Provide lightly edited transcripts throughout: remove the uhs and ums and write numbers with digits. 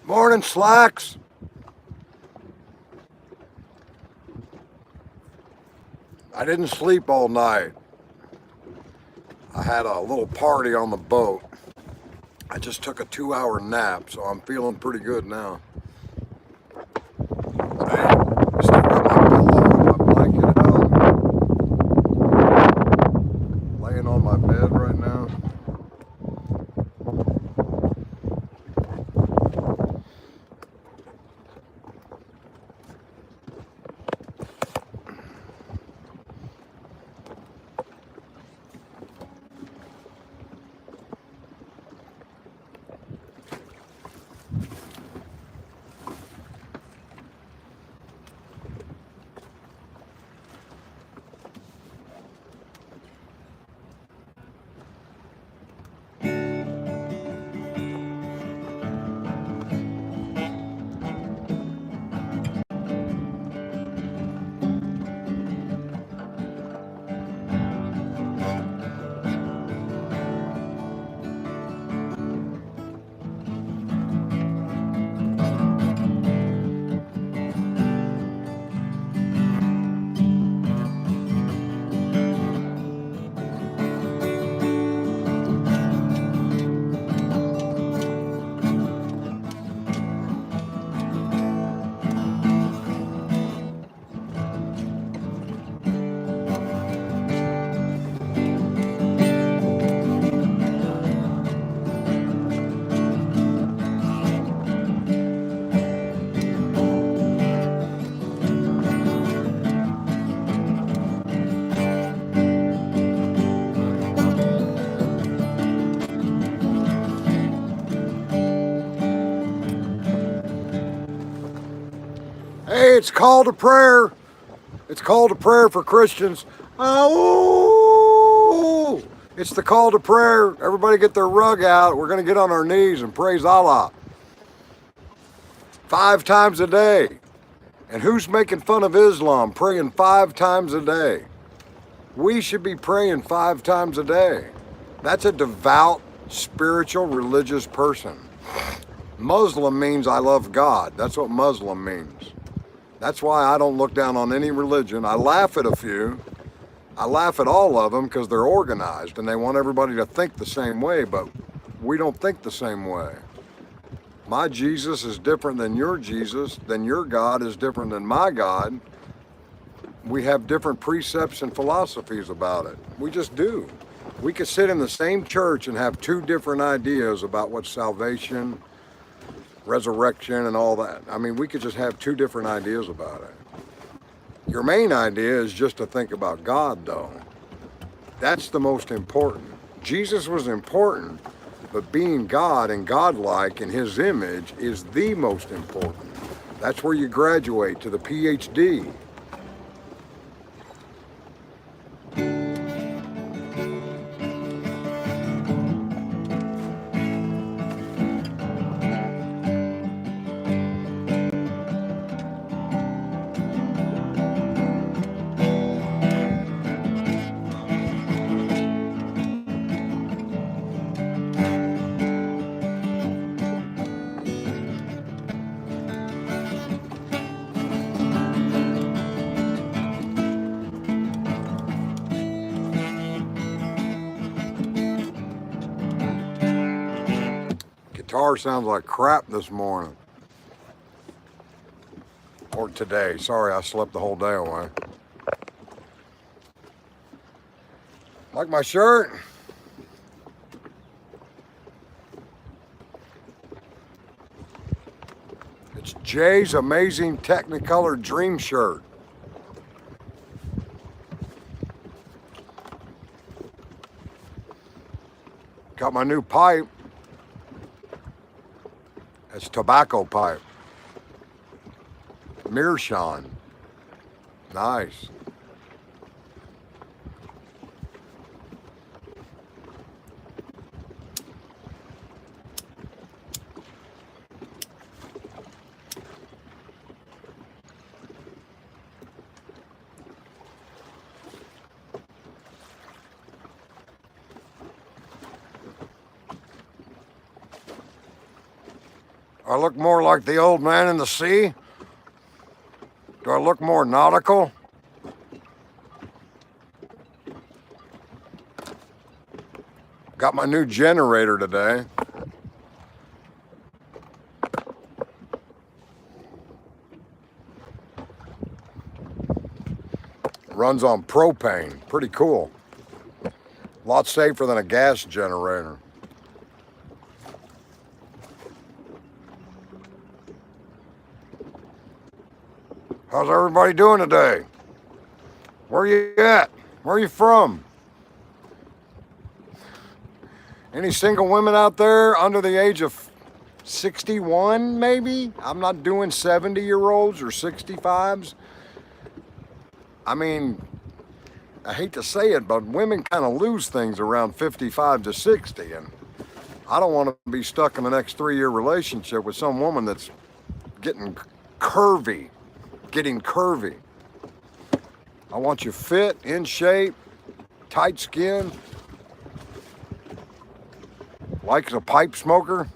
Morning, Slacks. I didn't sleep all night. I had a little party on the boat. I just took a 2-hour nap, so I'm feeling pretty good now. Hey, still got my pillow and my blanket out. Laying on my bed right now. Hey, it's call to prayer. It's call to prayer for Christians. Oh, it's the call to prayer. Everybody get their rug out. We're going to get on our knees and praise Allah 5 times a day. And who's making fun of Islam praying 5 times a day? We should be praying 5 times a day. That's a devout, spiritual, religious person. Muslim means I love God. That's what Muslim means. That's why I don't look down on any religion. I laugh at a few. I laugh at all of them because they're organized and they want everybody to think the same way, but we don't think the same way. My Jesus is different than your Jesus, then your God is different than my God. We have different precepts and philosophies about it. We just do. We could sit in the same church and have 2 different ideas about what salvation, resurrection, and all that. I mean, we could just have 2 different ideas about it. Your main idea is just to think about God, though. That's the most important. Jesus was important, but being God and godlike in his image is the most important. That's where you graduate to the PhD. Guitar sounds like crap this morning. Or today. Sorry, I slept the whole day away. Like my shirt? It's Jay's Amazing Technicolor Dream Shirt. Got my new pipe. It's tobacco pipe. Meerschaum. Nice. I look more like the old man in the sea? Do I look more nautical? Got my new generator today. Runs on propane. Pretty cool. A lot safer than a gas generator. How's everybody doing today? Where you at? Where are you from? Any single women out there under the age of 61 maybe? I'm not doing 70-year-olds or 65s. I mean, I hate to say it, but women kind of lose things around 55 to 60, and I don't want to be stuck in the next 3-year relationship with some woman that's getting curvy. I want you fit, in shape, tight skin, likes a pipe smoker.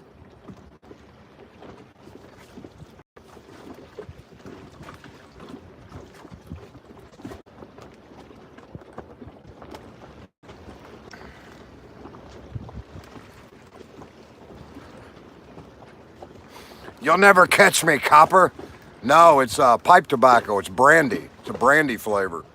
You'll never catch me, copper. No, it's pipe tobacco. It's brandy. It's a brandy flavor.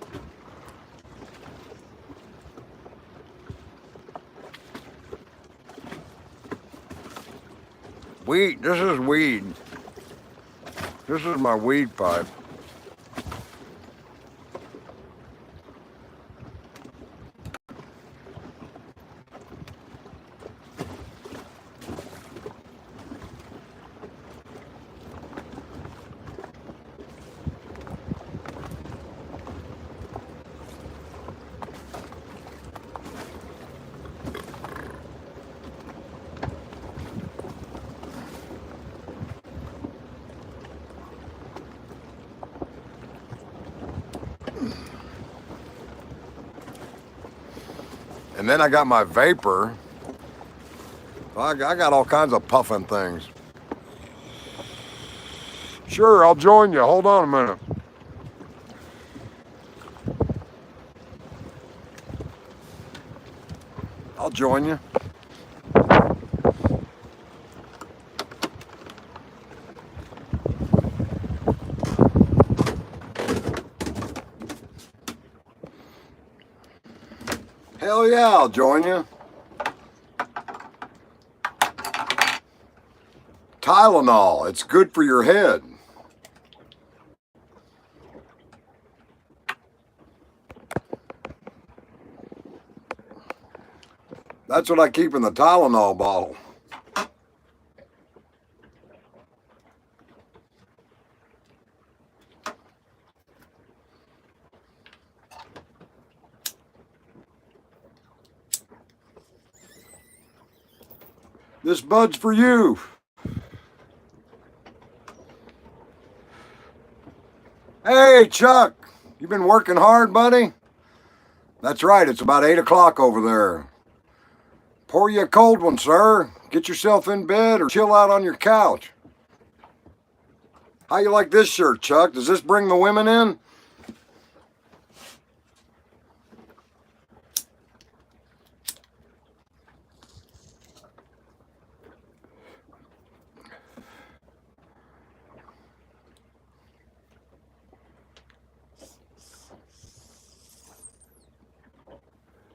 Weed. This is weed. This is my weed pipe. And then I got my vapor. I got all kinds of puffing things. Sure, I'll join you. Hold on a minute. I'll join you. Hell yeah, I'll join you. Tylenol, it's good for your head. That's what I keep in the Tylenol bottle. This bud's for you. Hey, Chuck, you been working hard, buddy? That's right, it's about 8 o'clock over there. Pour you a cold one, sir. Get yourself in bed or chill out on your couch. How you like this shirt, Chuck? Does this bring the women in?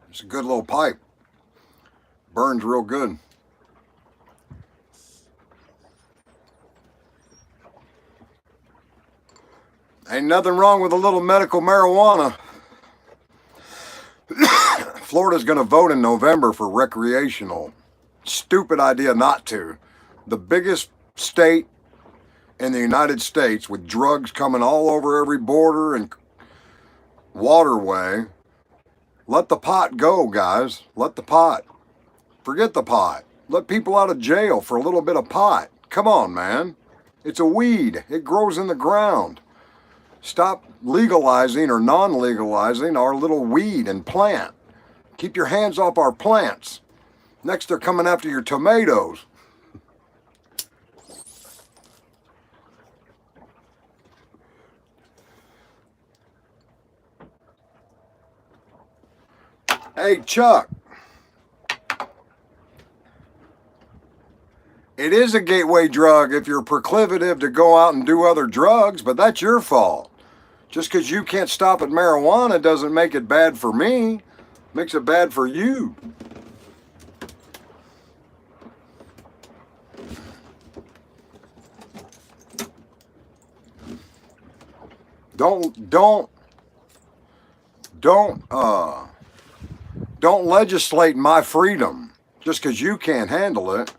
It's a good little pipe. Burns real good. Ain't nothing wrong with a little medical marijuana. Florida's going to vote in November for recreational. Stupid idea not to. The biggest state in the United States with drugs coming all over every border and waterway. Let the pot go, guys. Let the pot. Forget the pot. Let people out of jail for a little bit of pot. Come on, man. It's a weed. It grows in the ground. Stop legalizing or non-legalizing our little weed and plant. Keep your hands off our plants. Next, they're coming after your tomatoes. Hey, Chuck, it is a gateway drug if you're proclivative to go out and do other drugs, but that's your fault. Just because you can't stop at marijuana doesn't make it bad for me. It makes it bad for you. Don't don't don't legislate my freedom just because you can't handle it.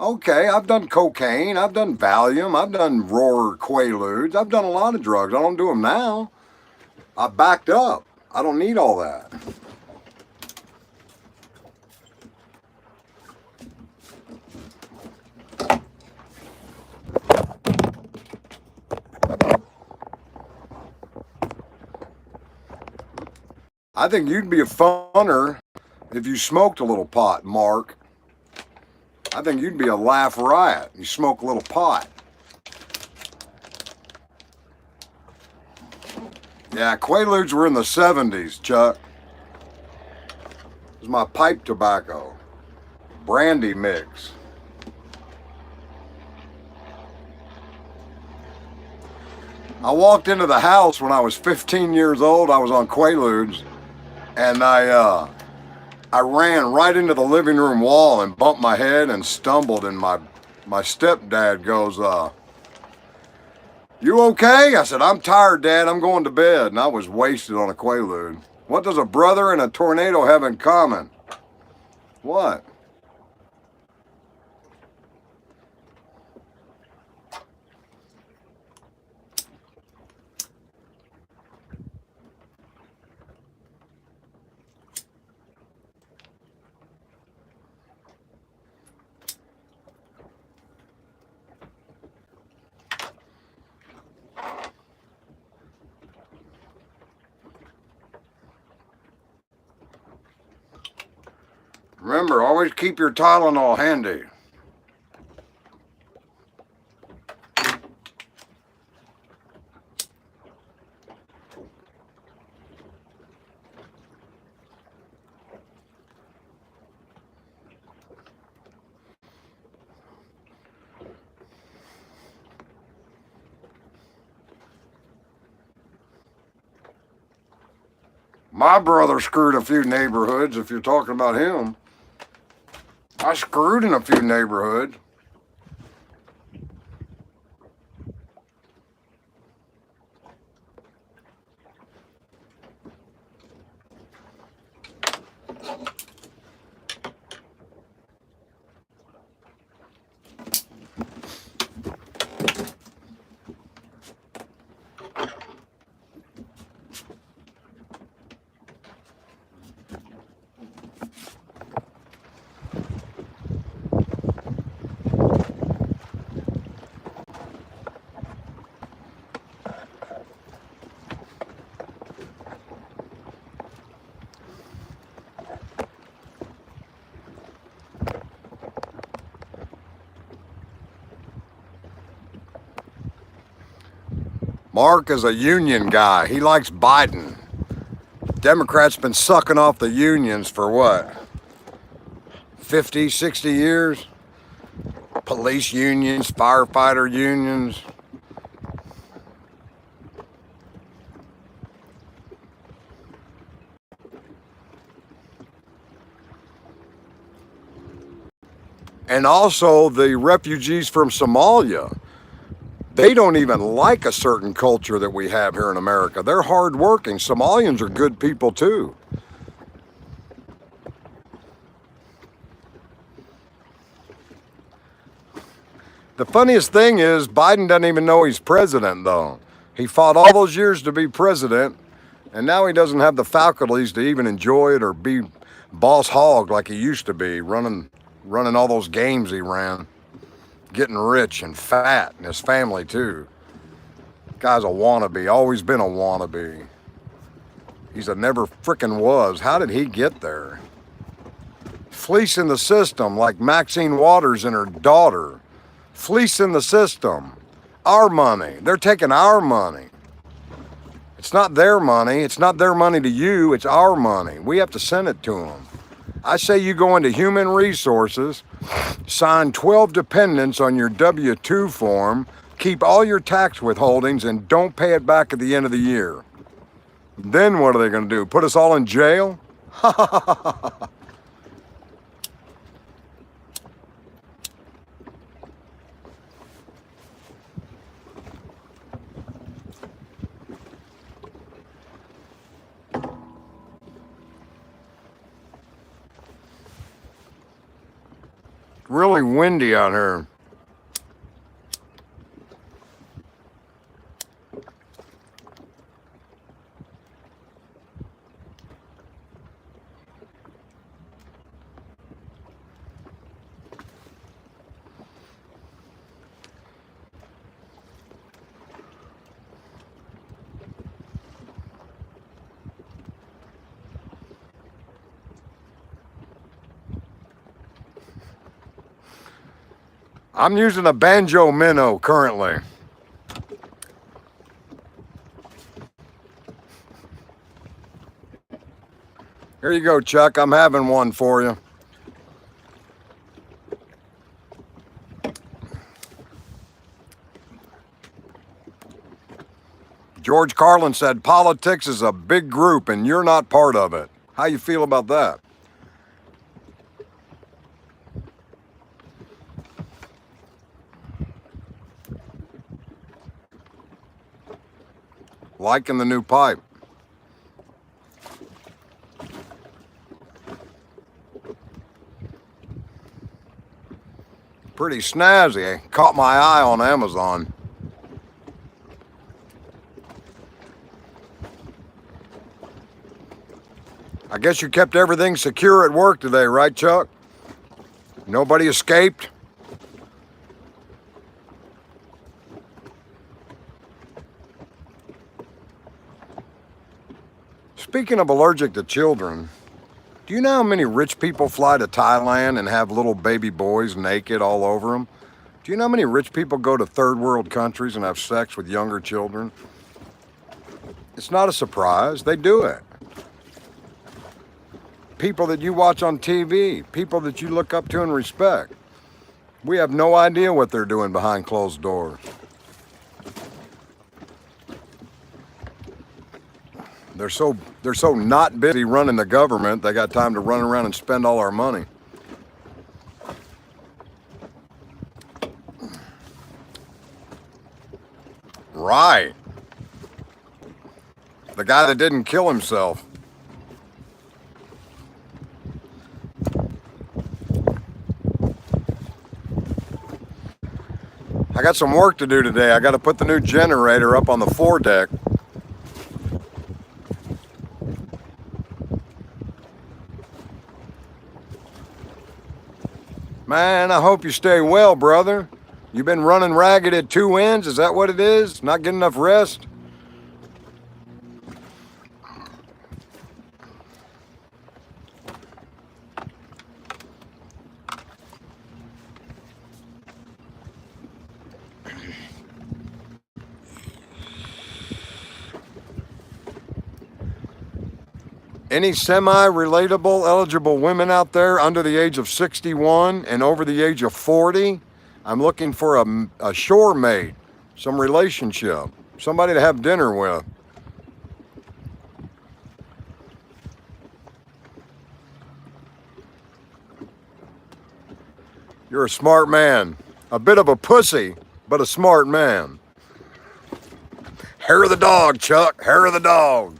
Okay, I've done cocaine, I've done Valium, I've done Rohr Quaaludes, I've done a lot of drugs. I don't do them now. I backed up. I don't need all that. I think you'd be a funner if you smoked a little pot, Mark. I think you'd be a laugh riot. You smoke a little pot. Yeah, Quaaludes were in the 70s, Chuck. It was my pipe tobacco. Brandy mix. I walked into the house when I was 15 years old. I was on Quaaludes, and I ran right into the living room wall and bumped my head and stumbled, and my stepdad goes, "You okay?" I said, "I'm tired, Dad. I'm going to bed." And I was wasted on a Quaalude. What does a brother and a tornado have in common? What? Remember, always keep your Tylenol handy. My brother screwed a few neighborhoods, if you're talking about him. I screwed in a few neighborhoods. Mark is a union guy. He likes Biden. Democrats been sucking off the unions for what? 50, 60 years? Police unions, firefighter unions. And also the refugees from Somalia. They don't even like a certain culture that we have here in America. They're hardworking. Somalians are good people too. The funniest thing is Biden doesn't even know he's president though. He fought all those years to be president, and now he doesn't have the faculties to even enjoy it or be boss hog like he used to be, running all those games he ran, getting rich and fat, and his family too. Guy's a wannabe, always been a wannabe. He's a never frickin' was. How did he get there? Fleecing the system like Maxine Waters and her daughter. Fleecing the system. Our money. They're taking our money. It's not their money. It's not their money to you. It's our money. We have to send it to them. I say you go into human resources, sign 12 dependents on your W-2 form, keep all your tax withholdings, and don't pay it back at the end of the year. Then what are they going to do? Put us all in jail? Really windy out here. I'm using a banjo minnow currently. Here you go, Chuck. I'm having one for you. George Carlin said, politics is a big group and you're not part of it. How you feel about that? Liking the new pipe. Pretty snazzy. Caught my eye on Amazon. I guess you kept everything secure at work today, right, Chuck? Nobody escaped? Speaking of allergic to children, do you know how many rich people fly to Thailand and have little baby boys naked all over them? Do you know how many rich people go to third world countries and have sex with younger children? It's not a surprise. They do it. People that you watch on TV, people that you look up to and respect. We have no idea what they're doing behind closed doors. They're so not busy running the government, they got time to run around and spend all our money. Right. The guy that didn't kill himself. I got some work to do today. I got to put the new generator up on the foredeck. Man, I hope you stay well, brother. You been running ragged at two ends? Is that what it is? Not getting enough rest? Any semi-relatable, eligible women out there under the age of 61 and over the age of 40? I'm looking for a shore mate, some relationship, somebody to have dinner with. You're a smart man. A bit of a pussy, but a smart man. Hair of the dog, Chuck. Hair of the dog.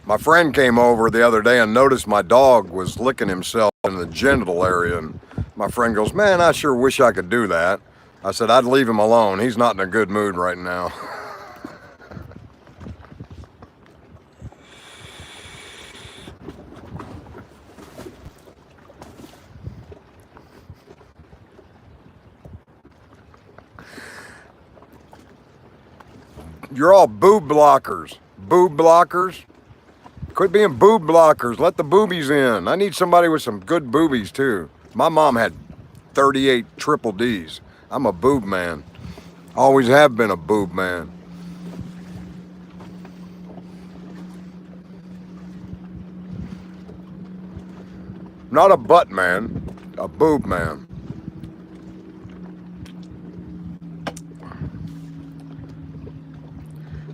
My friend came over the other day and noticed my dog was licking himself in the genital area. And my friend goes, man, I sure wish I could do that. I said, I'd leave him alone. He's not in a good mood right now. You're all boob blockers. Boob blockers. Quit being boob blockers. Let the boobies in. I need somebody with some good boobies too. My mom had 38 triple Ds. I'm a boob man. Always have been a boob man. Not a butt man, a boob man.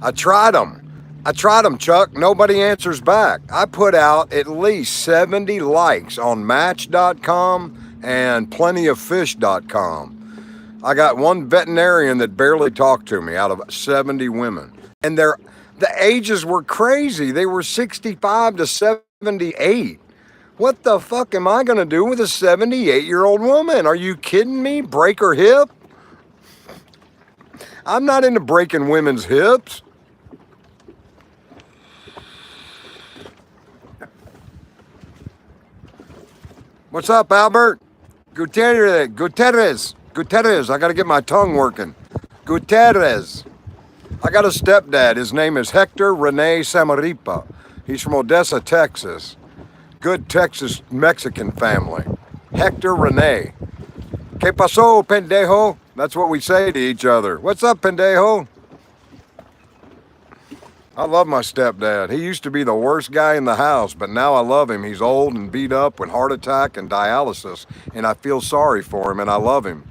I tried them, Chuck. Nobody answers back. I put out at least 70 likes on Match.com and plentyoffish.com. I got one veterinarian that barely talked to me out of 70 women. And the ages were crazy. They were 65 to 78. What the fuck am I going to do with a 78-year-old woman? Are you kidding me? Break her hip? I'm not into breaking women's hips. What's up, Albert? Gutierrez. I got to get my tongue working. Gutierrez. I got a stepdad. His name is Hector Rene Samaripa. He's from Odessa, Texas. Good Texas Mexican family. Hector Rene. ¿Qué pasó, pendejo? That's what we say to each other. What's up, pendejo? I love my stepdad. He used to be the worst guy in the house, but now I love him. He's old and beat up with heart attack and dialysis, and I feel sorry for him, and I love him,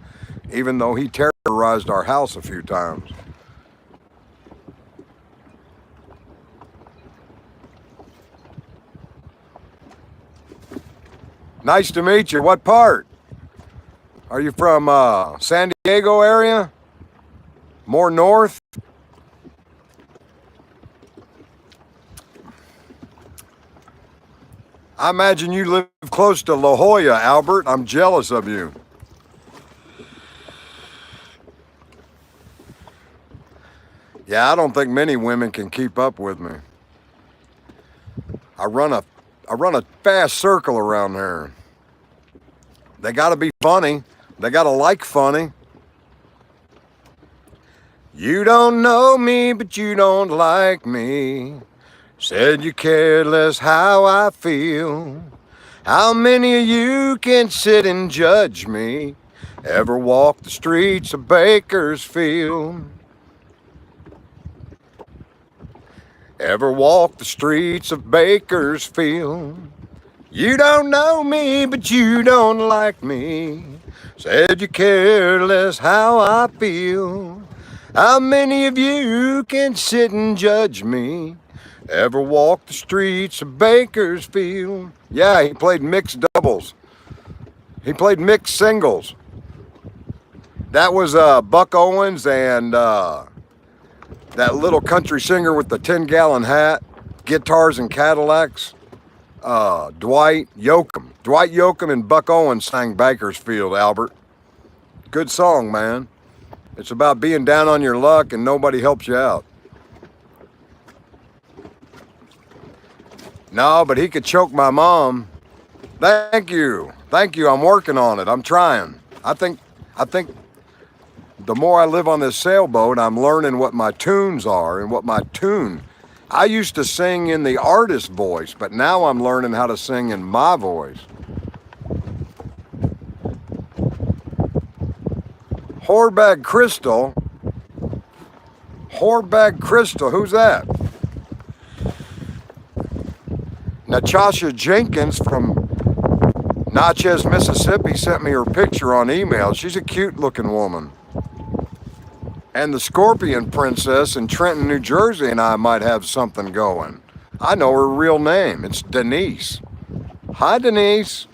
even though he terrorized our house a few times. Nice to meet you. What part? Are you from San Diego area? More north? I imagine you live close to La Jolla, Albert. I'm jealous of you. Yeah, I don't think many women can keep up with me. I run a fast circle around here. They gotta be funny. They gotta like funny. You don't know me, but you don't like me. Said you cared less how I feel. How many of you can sit and judge me? Ever walk the streets of Bakersfield? Ever walk the streets of Bakersfield? You don't know me, but you don't like me. Said you care less how I feel. How many of you can sit and judge me? Ever walk the streets of Bakersfield? Yeah, he played mixed doubles. He played mixed singles. That was Buck Owens and that little country singer with the 10-gallon hat, guitars and Cadillacs, Dwight Yoakam. Dwight Yoakam and Buck Owens sang Bakersfield, Albert. Good song, man. It's about being down on your luck and nobody helps you out. No, but he could choke my mom. Thank you. I'm working on it. I'm trying. I think the more I live on this sailboat, I'm learning what my tunes are and what my tune. I used to sing in the artist voice, but now I'm learning how to sing in my voice. Whorebag Crystal. Who's that? Natasha Jenkins from Natchez, Mississippi sent me her picture on email. She's a cute looking woman. And the Scorpion Princess in Trenton, New Jersey and I might have something going. I know her real name. It's Denise. Hi, Denise.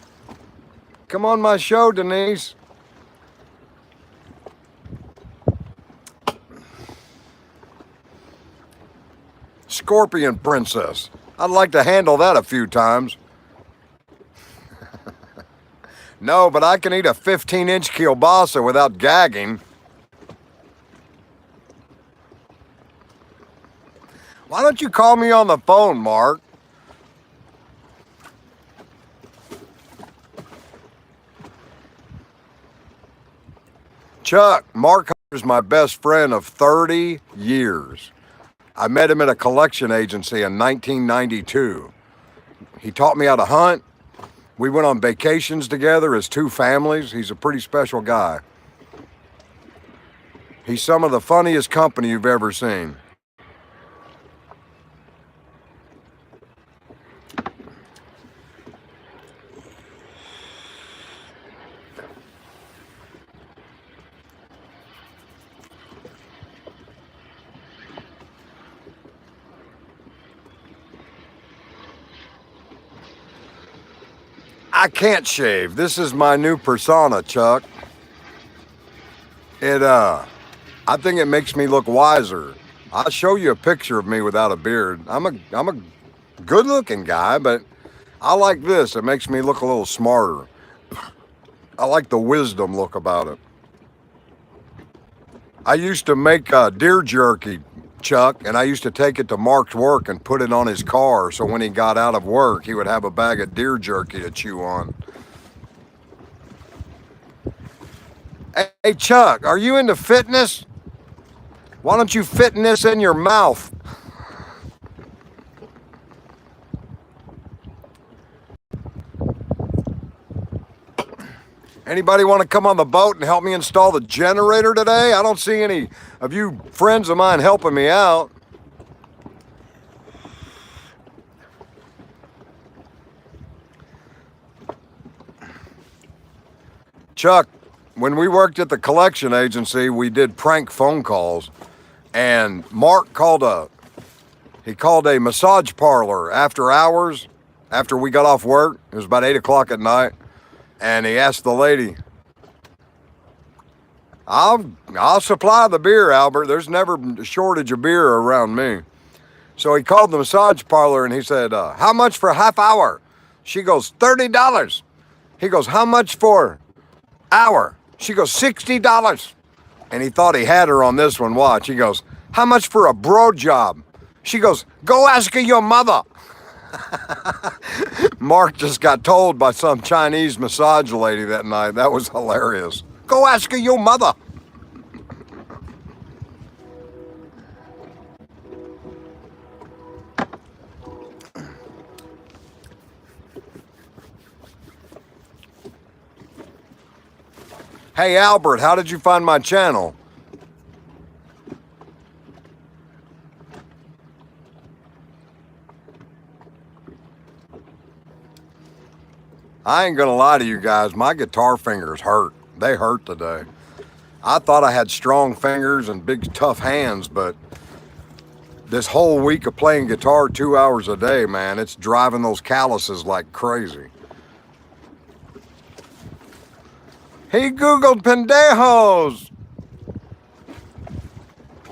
Come on my show, Denise. Scorpion Princess. I'd like to handle that a few times. No, but I can eat a 15-inch kielbasa without gagging. Why don't you call me on the phone, Mark? Chuck, Mark is my best friend of 30 years. I met him at a collection agency in 1992. He taught me how to hunt, We went on vacations together as two families. He's a pretty special guy. He's some of the funniest company you've ever seen. I can't shave. This is my new persona, Chuck. I think it makes me look wiser. I'll show you a picture of me without a beard. I'm a good-looking guy, but I like this. It makes me look a little smarter. I like the wisdom look about it. I used to make deer jerky, Chuck, and I used to take it to Mark's work and put it on his car so when he got out of work, he would have a bag of deer jerky to chew on. Hey, Chuck, are you into fitness? Why don't you fit this in your mouth? Anybody want to come on the boat and help me install the generator today? I don't see any of you friends of mine helping me out. Chuck, when we worked at the collection agency, we did prank phone calls, and Mark called a massage parlor after hours, after we got off work. It was about 8 o'clock at night. And he asked the lady, I'll supply the beer, Albert. There's never a shortage of beer around me. So he called the massage parlor and he said, how much for a half hour? She goes, $30. He goes, how much for hour? She goes, $60. And he thought he had her on this one. Watch. He goes, how much for a bro job? She goes, go ask your mother. Mark just got told by some Chinese massage lady that night. That was hilarious. Go ask your mother. Hey, Albert, how did you find my channel? I ain't gonna lie to you guys, my guitar fingers hurt. They hurt today. I thought I had strong fingers and big tough hands, but this whole week of playing guitar 2 hours a day, man, it's driving those calluses like crazy. He Googled pendejos.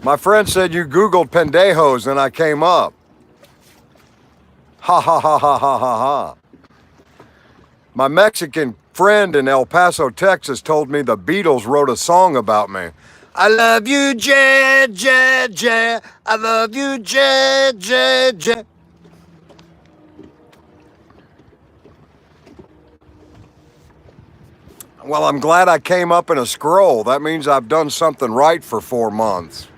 My friend said you Googled pendejos and I came up. Ha ha ha ha ha ha ha. My Mexican friend in El Paso, Texas told me the Beatles wrote a song about me. I love you, Jay, Jay, Jay. I love you, Jay, Jay, Jay. Well, I'm glad I came up in a scroll. That means I've done something right for 4 months.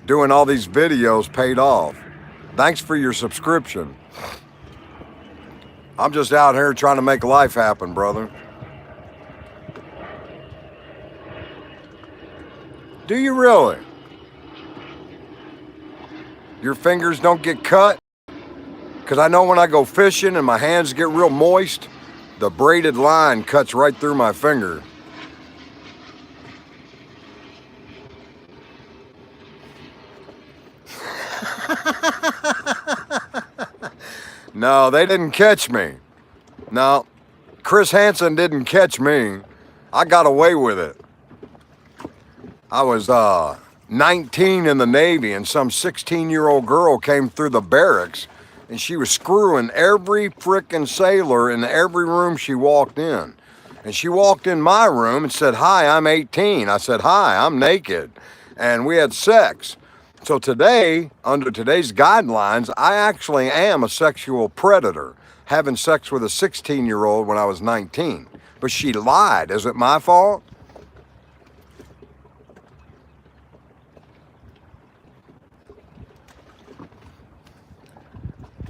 Doing all these videos paid off. Thanks for your subscription. I'm just out here trying to make life happen, brother. Do you really? Your fingers don't get cut? Because I know when I go fishing and my hands get real moist, the braided line cuts right through my finger. No, they didn't catch me. No, Chris Hansen didn't catch me. I got away with it. I was 19 in the Navy and some 16-year-old girl came through the barracks and she was screwing every frickin' sailor in every room she walked in. And she walked in my room and said, hi, I'm 18. I said, hi, I'm naked. And we had sex. So today, under today's guidelines, I actually am a sexual predator, having sex with a 16-year-old when I was 19. But she lied. Is it my fault?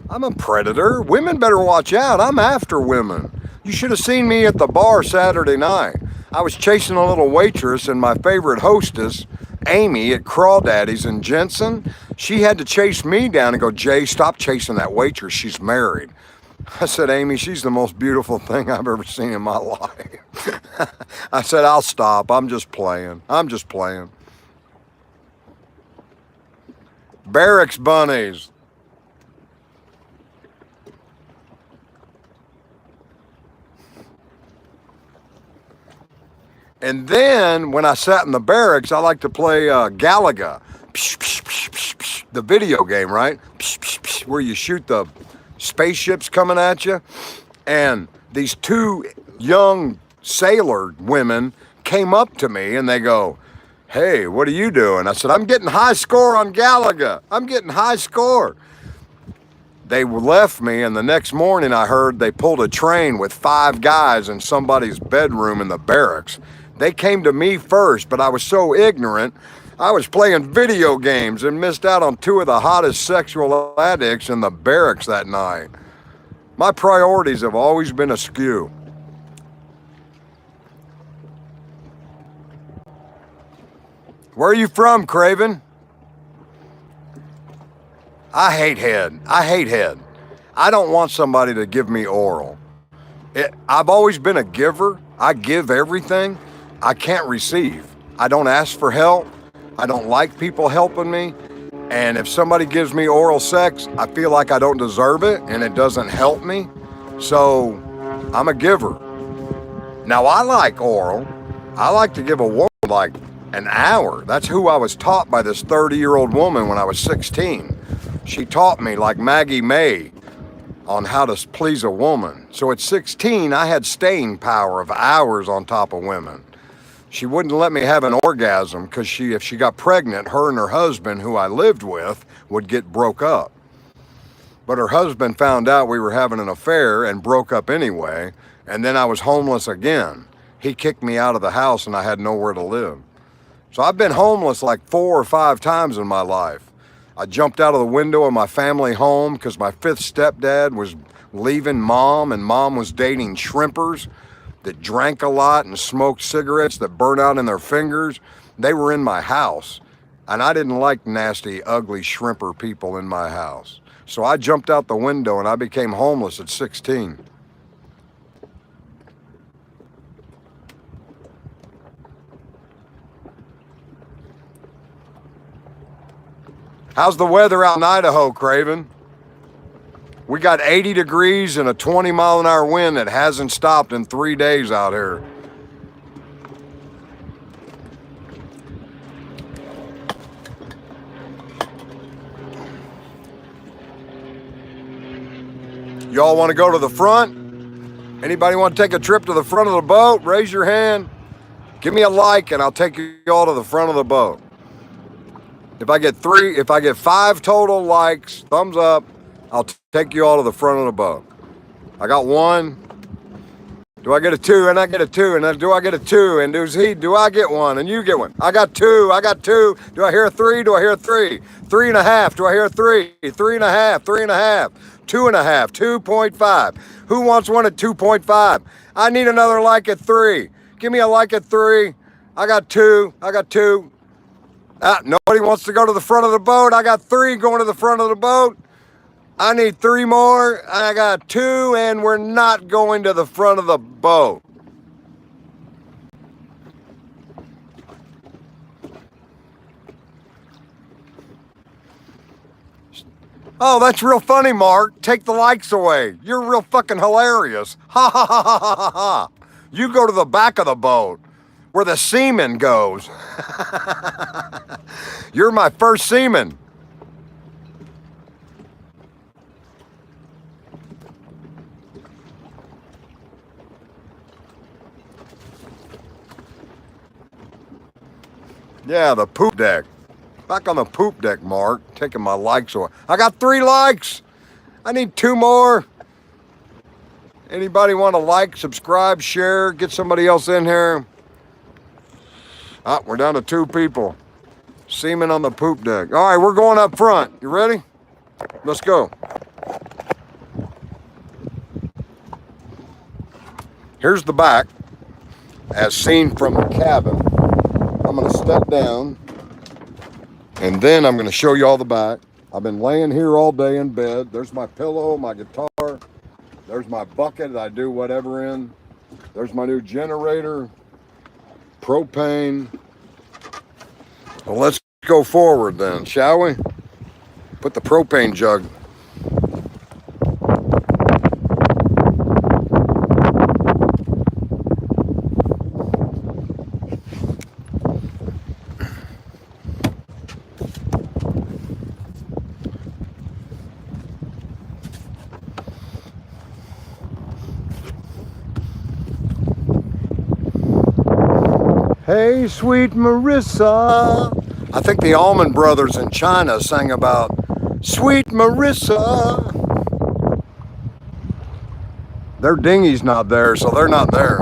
I'm a predator. Women better watch out. I'm after women. You should have seen me at the bar Saturday night. I was chasing a little waitress and my favorite hostess, Amy at Crawdaddy's in Jensen. She had to chase me down and go, Jay, stop chasing that waitress. She's married. I said, Amy, she's the most beautiful thing I've ever seen in my life. I said, I'll stop. I'm just playing. I'm just playing. Barracks bunnies. And then when I sat in the barracks, I like to play Galaga, the video game, right? Where you shoot the spaceships coming at you. And these two young sailor women came up to me and they go, hey, what are you doing? I said, I'm getting high score on Galaga. I'm getting high score. They left me, and the next morning I heard they pulled a train with 5 guys in somebody's bedroom in the barracks. They came to me first, but I was so ignorant. I was playing video games and missed out on 2 of the hottest sexual addicts in the barracks that night. My priorities have always been askew. Where are you from, Craven? I hate head. I hate head. I don't want somebody to give me oral. I've always been a giver. I give everything. I can't receive. I don't ask for help. I don't like people helping me. And if somebody gives me oral sex, I feel like I don't deserve it and it doesn't help me. So I'm a giver. Now I like oral. I like to give a woman like an hour. That's who I was taught by this 30-year-old woman when I was 16. She taught me, like Maggie May, on how to please a woman. So at 16, I had staying power of hours on top of women. She wouldn't let me have an orgasm because if she got pregnant, her and her husband, who I lived with, would get broke up. But her husband found out we were having an affair and broke up anyway, and then I was homeless again. He kicked me out of the house and I had nowhere to live. So I've been homeless like 4 or 5 times in my life. I jumped out of the window of my family home because my 5th stepdad was leaving mom, and mom was dating shrimpers that drank a lot and smoked cigarettes that burn out in their fingers. They were in my house, and I didn't like nasty, ugly shrimper people in my house. So I jumped out the window and I became homeless at 16. How's the weather out in Idaho, Craven? We got 80 degrees and a 20-mile-an-hour wind that hasn't stopped in 3 days out here. Y'all want to go to the front? Anybody want to take a trip to the front of the boat? Raise your hand. Give me a like and I'll take you all to the front of the boat. If I get 5 total likes, thumbs up, I'll take you all to the front of the boat. I got 1. Do I get a 2? And I get a 2. And then do I get a 2? And do I get 1? And you get 1. I got 2. I got 2. Do I hear a 3? Do I hear a 3? 3.5. Do I hear a 3? 3.5. 3.5. 2.5. 2.5. Who wants one at 2.5? I need another like at 3. Give me a like at 3. I got 2. I got 2. Nobody wants to go to the front of the boat. I got 3 going to the front of the boat. I need 3 more. I got 2, and we're not going to the front of the boat. Oh, that's real funny, Mark. Take the likes away. You're real fucking hilarious. Ha ha ha ha ha ha ha. You go to the back of the boat where the seaman goes. You're my first seaman. Yeah, the poop deck. Back on the poop deck, Mark. Taking my likes away. I got 3 likes. I need 2 more. Anybody want to like, subscribe, share, get somebody else in here? We're down to 2 people. Seaman on the poop deck. All right, we're going up front. You ready? Let's go. Here's the back as seen from the cabin. I'm going to step down and then I'm going to show you all the back. I've been laying here all day in bed. There's my pillow, my guitar. There's my bucket that I do whatever in. There's my new generator, propane. Well, let's go forward then, shall we? Put the propane jug. Hey, sweet Marissa. I think the Allman Brothers in China sang about Sweet Marissa. Their dinghy's not there, so they're not there.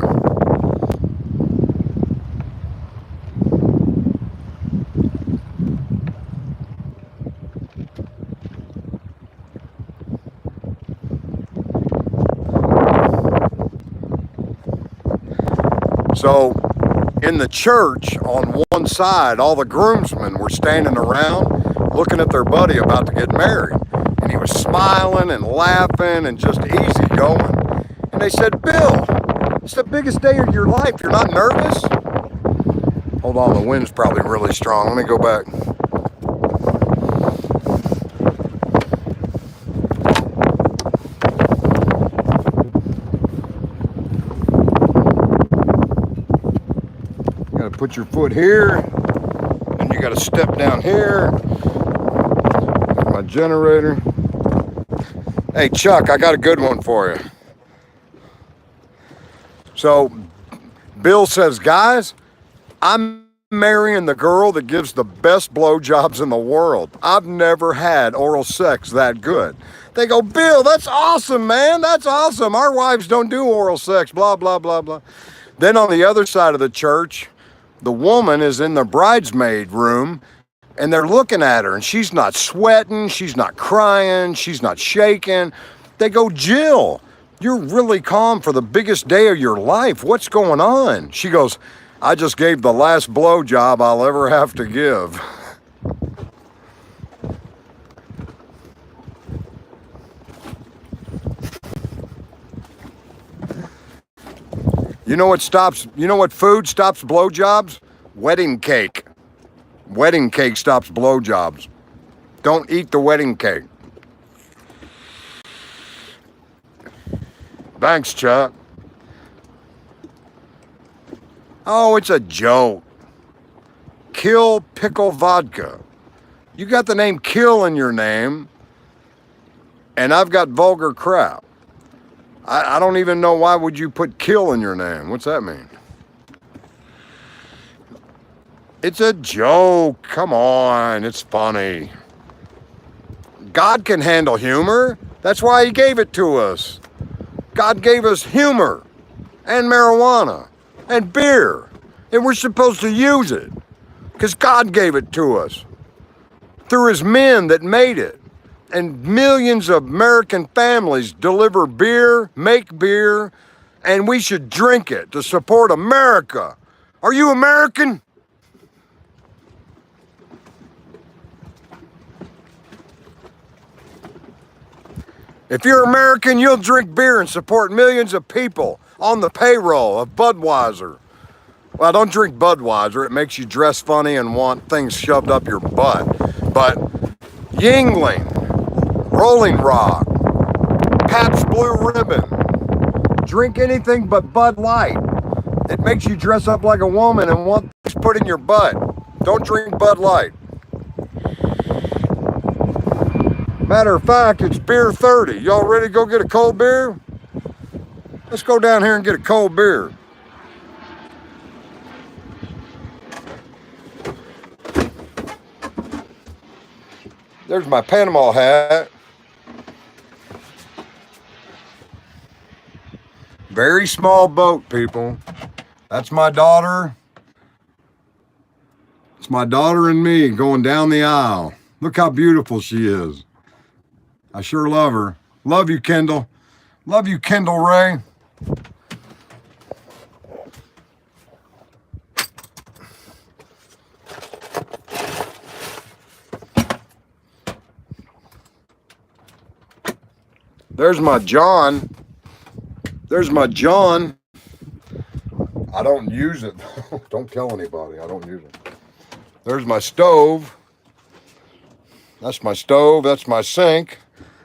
So, in the church, on one side, all the groomsmen were standing around looking at their buddy about to get married. And he was smiling and laughing and just easy going. And they said, Bill, it's the biggest day of your life. You're not nervous? Hold on, the wind's probably really strong. Let me go back. Put your foot here, and you got to step down here. My generator. Hey, Chuck, I got a good one for you. So, Bill says, guys, I'm marrying the girl that gives the best blowjobs in the world. I've never had oral sex that good. They go, Bill, that's awesome, man. That's awesome. Our wives don't do oral sex, blah, blah, blah, blah. Then on the other side of the church, the woman is in the bridesmaid room and they're looking at her and she's not sweating, she's not crying, she's not shaking. They go, Jill, you're really calm for the biggest day of your life. What's going on? She goes, I just gave the last blowjob I'll ever have to give. You know what food stops blowjobs? Wedding cake. Wedding cake stops blowjobs. Don't eat the wedding cake. Thanks, Chuck. Oh, it's a joke. Kill Pickle Vodka. You got the name Kill in your name, and I've got vulgar crap. I don't even know why would you put kill in your name. What's that mean? It's a joke. Come on. It's funny. God can handle humor. That's why he gave it to us. God gave us humor and marijuana and beer. And we're supposed to use it because God gave it to us through his men that made it. And millions of American families deliver beer, make beer, and we should drink it to support America. Are you American? If you're American, you'll drink beer and support millions of people on the payroll of Budweiser. Well, don't drink Budweiser. It makes you dress funny and want things shoved up your butt. But Yingling, Rolling Rock, Pabst Blue Ribbon. Drink anything but Bud Light. It makes you dress up like a woman and want things put in your butt. Don't drink Bud Light. Matter of fact, it's beer 30. Y'all ready to go get a cold beer? Let's go down here and get a cold beer. There's my Panama hat. Very small boat, people. That's my daughter. It's my daughter and me going down the aisle. Look how beautiful she is. I sure love her. Love you, Kendall. Love you, Kendall Ray. There's my John. There's my John. I don't use it. Don't tell anybody. I don't use it. There's my stove. That's my stove. That's my sink.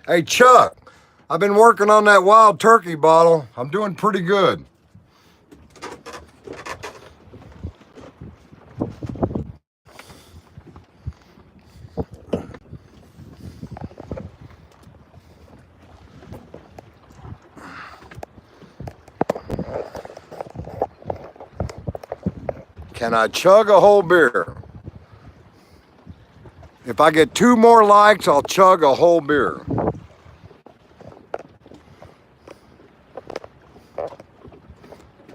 Hey, Chuck, I've been working on that wild turkey bottle. I'm doing pretty good. Can I chug a whole beer? If I get 2 more likes, I'll chug a whole beer.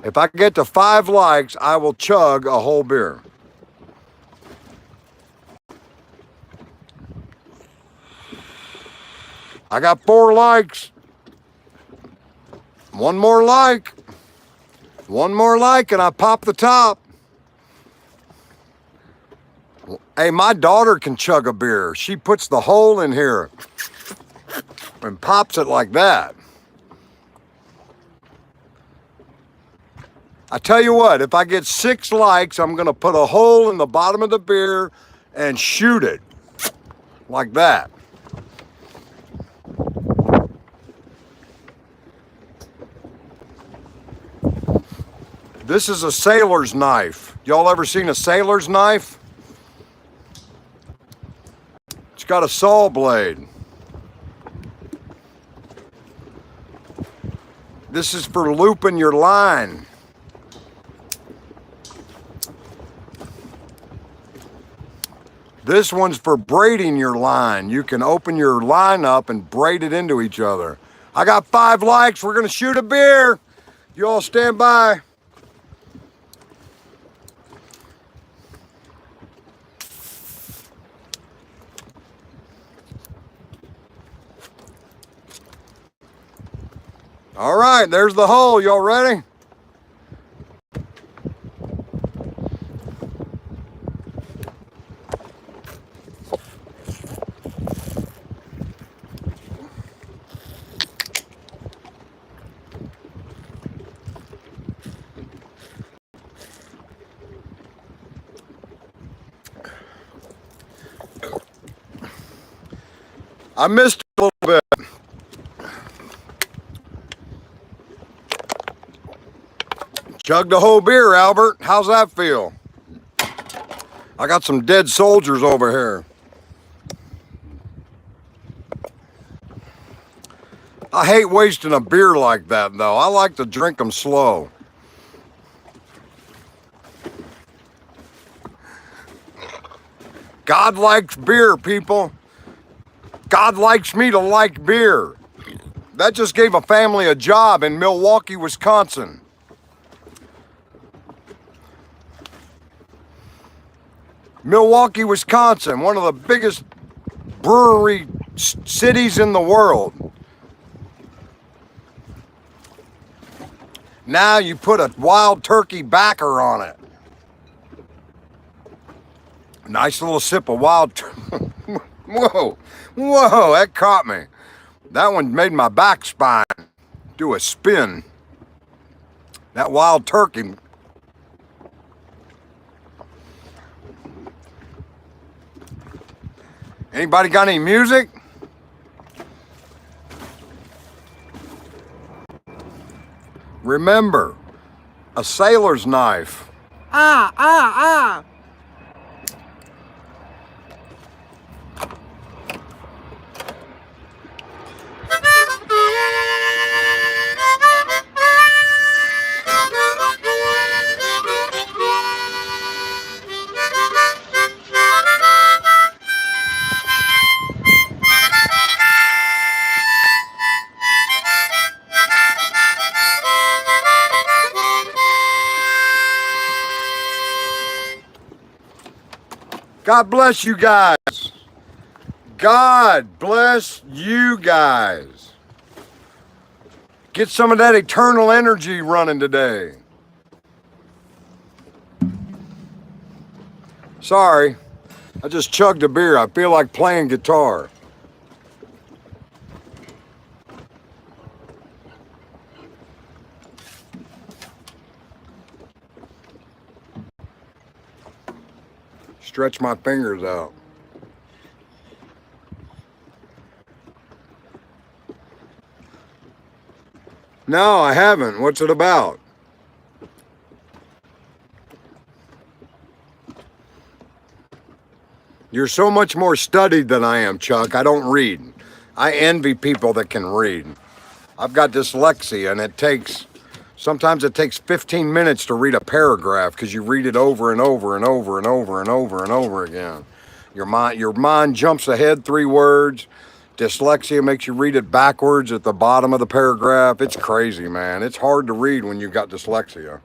If I get to 5 likes, I will chug a whole beer. I got 4 likes. 1 more like. 1 more like and I pop the top. Hey, my daughter can chug a beer. She puts the hole in here and pops it like that. I tell you what, if I get 6 likes, I'm gonna put a hole in the bottom of the beer and shoot it like that. This is a sailor's knife. Y'all ever seen a sailor's knife? It's got a saw blade. This is for looping your line. This one's for braiding your line. You can open your line up and braid it into each other. I got 5 likes. We're gonna shoot a beer. You all stand by. All right, there's the hole. Y'all ready? I missed a little bit. Chugged a whole beer, Albert. How's that feel? I got some dead soldiers over here. I hate wasting a beer like that, though. I like to drink them slow. God likes beer, people. God likes me to like beer. That just gave a family a job in Milwaukee, Wisconsin. Milwaukee, Wisconsin, one of the biggest brewery cities in the world. Now you put a wild turkey backer on it. Nice little sip of wild turkey. Whoa, whoa, that caught me. That one made my back spine do a spin. That wild turkey. Anybody got any music? Remember, a sailor's knife. Ah, ah, ah. God bless you guys. God bless you guys. Get some of that eternal energy running today. Sorry, I just chugged a beer. I feel like playing guitar. Stretch my fingers out. No, I haven't. What's it about? You're so much more studied than I am, Chuck. I don't read. I envy people that can read. I've got dyslexia, and sometimes it takes 15 minutes to read a paragraph because you read it over and over and over and over and over and over again. Your mind jumps ahead 3 words. Dyslexia makes you read it backwards at the bottom of the paragraph. It's crazy, man. It's hard to read when you've got dyslexia.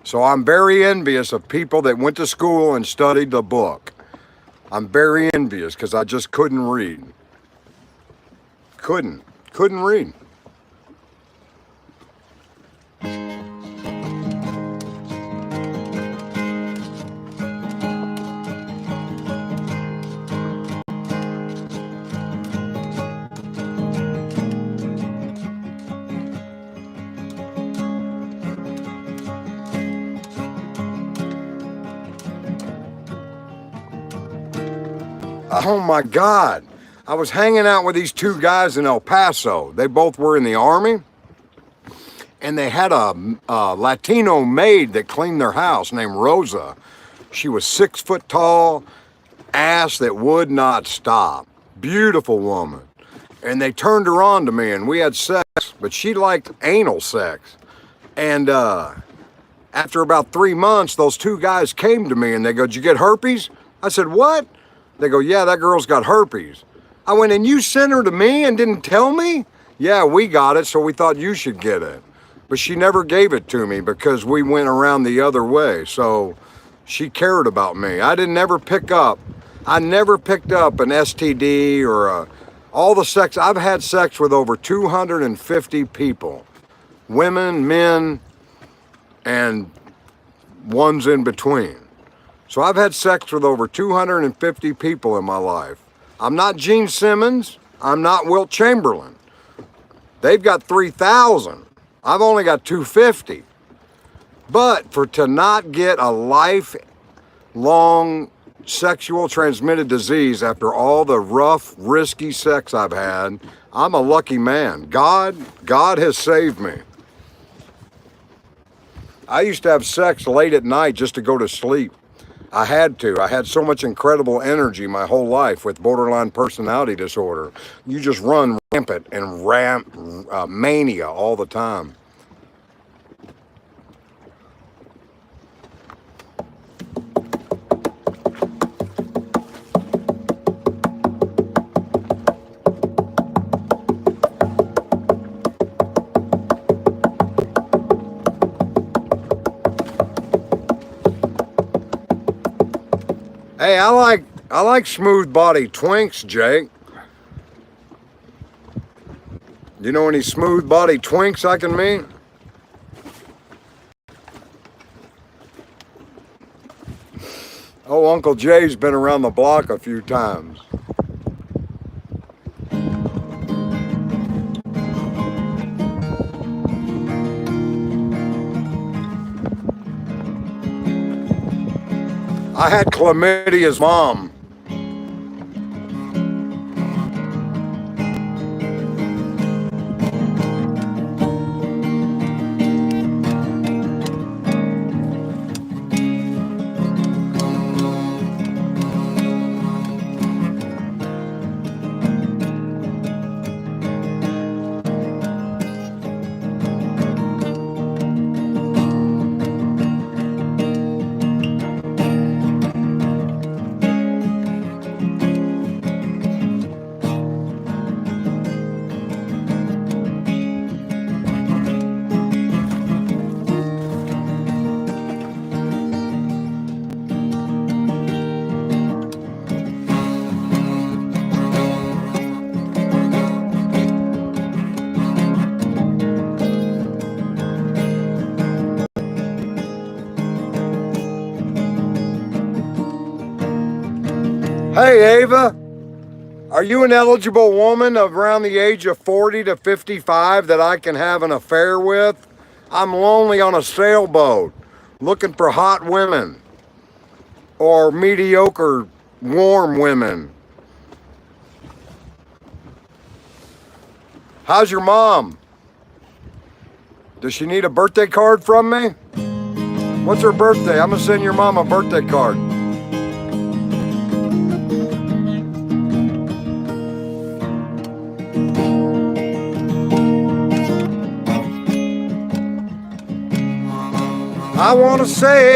So I'm very envious of people that went to school and studied the book. I'm very envious because I just couldn't read. Couldn't read. Oh my God. I was hanging out with these 2 guys in El Paso. They both were in the Army. And they had a Latino maid that cleaned their house named Rosa. She was 6 foot tall, ass that would not stop. Beautiful woman. And they turned her on to me and we had sex, but she liked anal sex. And after about 3 months, those 2 guys came to me and they go, "Did you get herpes?" I said, "What?" They go, "Yeah, that girl's got herpes." I went, "And you sent her to me and didn't tell me?" "Yeah, we got it, so we thought you should get it." But she never gave it to me because we went around the other way. So she cared about me. I never picked up an STD or all the sex. I've had sex with over 250 people, women, men, and ones in between. So I've had sex with over 250 people in my life. I'm not Gene Simmons. I'm not Wilt Chamberlain. They've got 3,000. I've only got 250. But to not get a lifelong sexual transmitted disease after all the rough, risky sex I've had, I'm a lucky man. God has saved me. I used to have sex late at night just to go to sleep. I had to. I had so much incredible energy my whole life with borderline personality disorder. You just run rampant and mania all the time. Hey, I like smooth body twinks, Jake. You know any smooth body twinks I can meet? Oh, Uncle Jay's been around the block a few times. I had chlamydia's mom. Hey, Ava, are you an eligible woman of around the age of 40 to 55 that I can have an affair with? I'm lonely on a sailboat. looking for hot women or mediocre, warm women. How's your mom? Does she need a birthday card from me? What's her birthday? I'm gonna send your mom a birthday card. I wanna say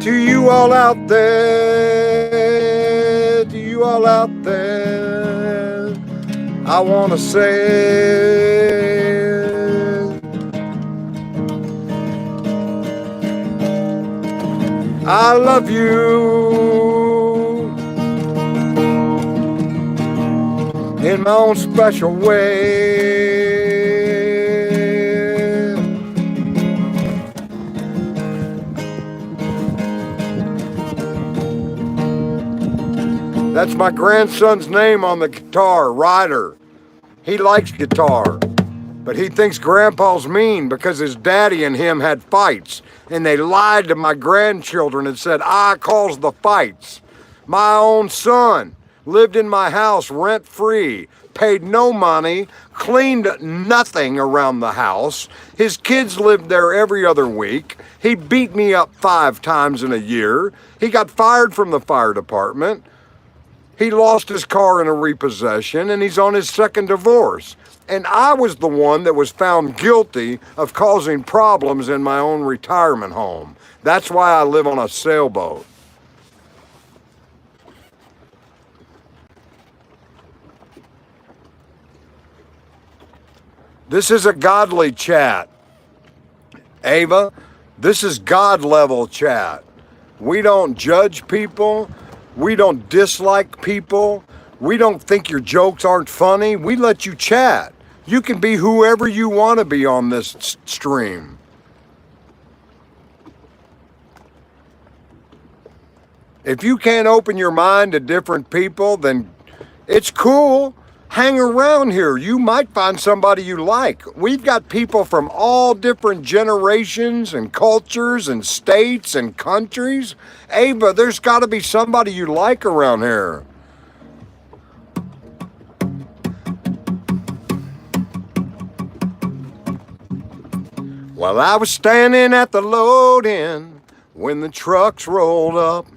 to you all out there, I wanna say I love you in my own special way. That's my grandson's name on the guitar, Ryder. He likes guitar, but he thinks Grandpa's mean because his daddy and him had fights, and they lied to my grandchildren and said I caused the fights. My own son lived in my house rent-free, paid no money, cleaned nothing around the house. His kids lived there every other week. He beat me up 5 times in a year. He got fired from the fire department. He lost his car in a repossession, and he's on his second divorce. And I was the one that was found guilty of causing problems in my own retirement home. That's why I live on a sailboat. This is a godly chat. Ava, this is God level chat. We don't judge people. We don't dislike people. We don't think your jokes aren't funny. We let you chat. You can be whoever you want to be on this stream. If you can't open your mind to different people, then it's cool. Hang around here. You might find somebody you like. We've got people from all different generations and cultures and states and countries. Ava, there's got to be somebody you like around here. Well, I was standing at the load-in when the trucks rolled up.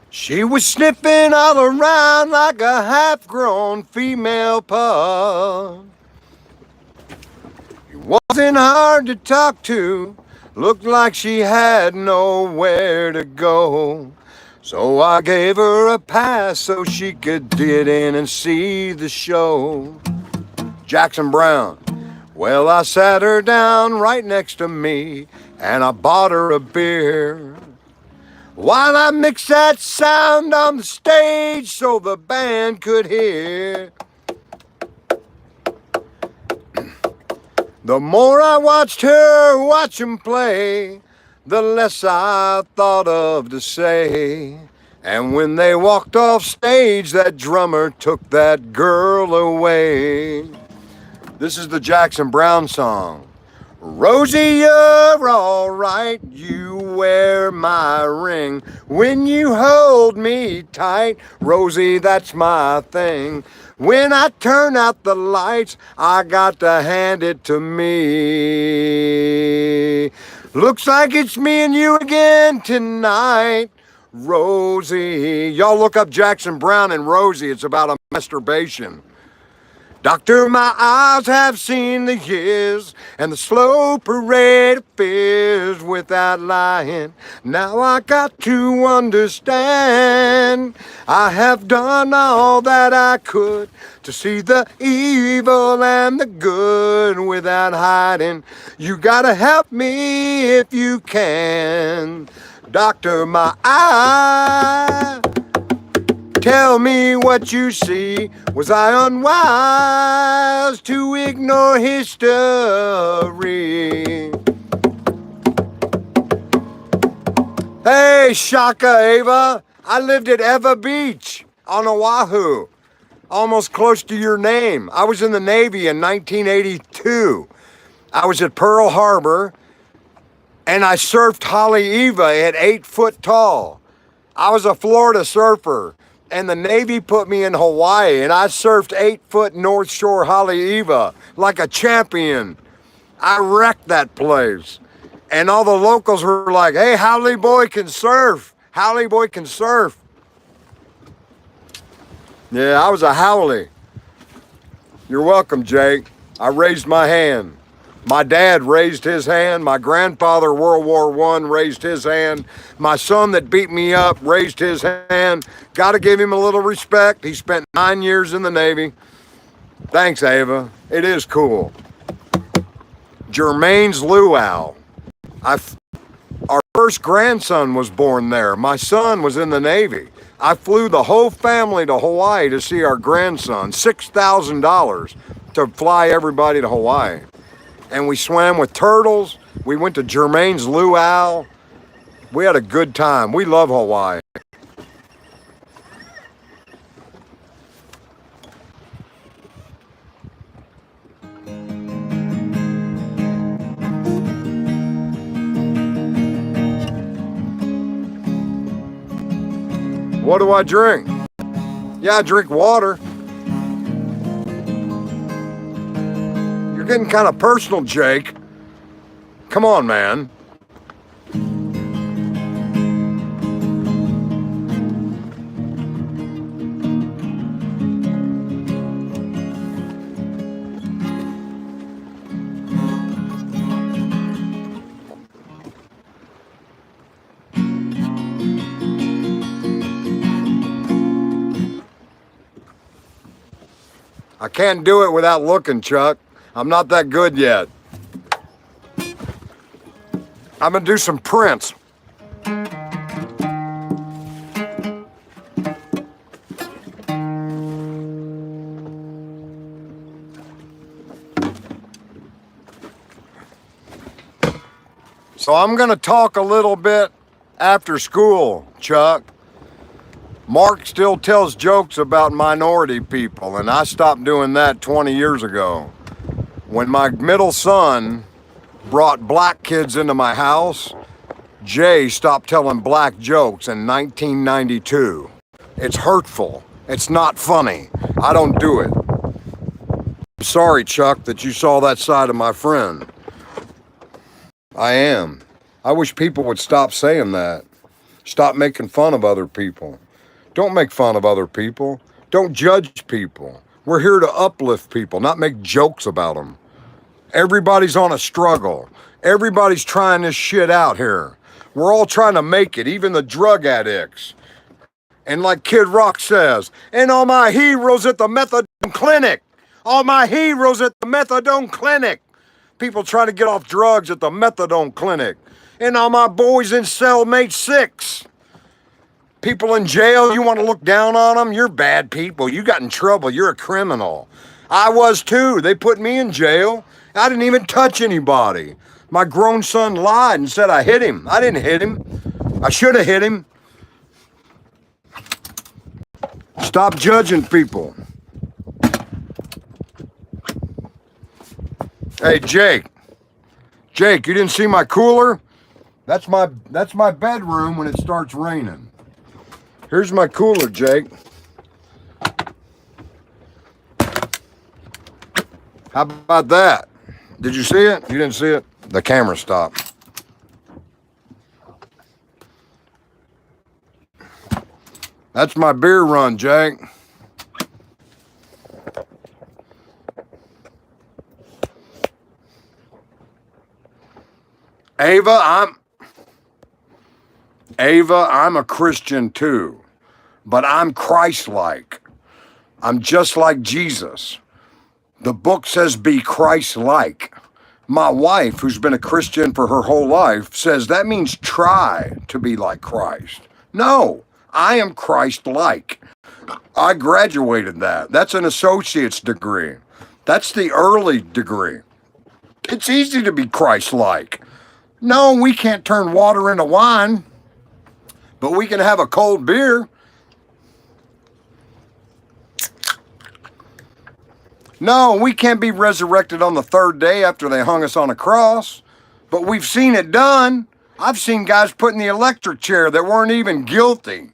She was sniffing all around like a half-grown female pup. It wasn't hard to talk to, looked like she had nowhere to go. So I gave her a pass so she could get in and see the show. Jackson Brown. Well, I sat her down right next to me and I bought her a beer. While I mixed that sound on the stage so the band could hear. The more I watched her watch 'em play, the less I thought of to say. And when they walked off stage, that drummer took that girl away. This is the Jackson Brown song. Rosie, you're all right, you wear my ring when you hold me tight. Rosie, that's my thing. When I turn out the lights, I got to hand it to me. Looks like it's me and you again tonight, Rosie. Y'all look up Jackson Brown and Rosie, it's about a masturbation. Doctor, my eyes have seen the years and the slow parade of fears without lying. Now I got to understand I have done all that I could to see the evil and the good without hiding. You gotta help me if you can. Doctor, my eye. Tell me what you see. Was I unwise to ignore history? Hey, Shaka Ava. I lived at Eva Beach on Oahu. Almost close to your name. I was in the Navy in 1982. I was at Pearl Harbor, and I surfed Haleiwa at 8 foot tall. I was a Florida surfer, and the Navy put me in Hawaii, and I surfed 8 foot North Shore Haleiwa like a champion. I wrecked that place. And all the locals were like, hey, Haole boy can surf. Haole boy can surf. Yeah, I was a Haole. You're welcome, Jake. I raised my hand. My dad raised his hand. My grandfather, World War I, raised his hand. My son that beat me up raised his hand. Got to give him a little respect. He spent 9 years in the Navy. Thanks, Ava. It is cool. Jermaine's Luau. Our first grandson was born there. My son was in the Navy. I flew the whole family to Hawaii to see our grandson. $6,000 to fly everybody to Hawaii. And we swam with turtles. We went to Jermaine's Luau. We had a good time. We love Hawaii. What do I drink? Yeah, I drink water. You're getting kind of personal, Jake. Come on, man. I can't do it without looking, Chuck. I'm not that good yet. I'm gonna do some Prince. So I'm gonna talk a little bit after school, Chuck. Mark still tells jokes about minority people, and I stopped doing that 20 years ago. When my middle son brought black kids into my house, Jay stopped telling black jokes in 1992. It's hurtful. It's not funny. I don't do it. I'm sorry, Chuck, that you saw that side of my friend. I am. I wish people would stop saying that. Stop making fun of other people. Don't make fun of other people. Don't judge people. We're here to uplift people, not make jokes about them. Everybody's on a struggle. Everybody's trying this shit out here. We're all trying to make it, even the drug addicts. And like Kid Rock says, and all my heroes at the methadone clinic. All my heroes at the methadone clinic. People trying to get off drugs at the methadone clinic. And all my boys in cellmate 6. People in jail, you want to look down on them? You're bad people. You got in trouble. You're a criminal. I was too. They put me in jail. I didn't even touch anybody. My grown son lied and said I hit him. I didn't hit him. I should have hit him. Stop judging people. Hey, Jake. Jake, you didn't see my cooler? That's my bedroom when it starts raining. Here's my cooler, Jake. How about that? Did you see it? You didn't see it? The camera stopped. That's my beer run, Jake. Ava, I'm a Christian too, but I'm Christ-like. I'm just like Jesus. The book says be Christ-like. My wife, who's been a Christian for her whole life, says that means try to be like Christ. No, I am Christ-like. I graduated that. That's an associate's degree. That's the early degree. It's easy to be Christ-like. No, we can't turn water into wine, but we can have a cold beer. No, we can't be resurrected on the third day after they hung us on a cross, but we've seen it done. I've seen guys put in the electric chair that weren't even guilty.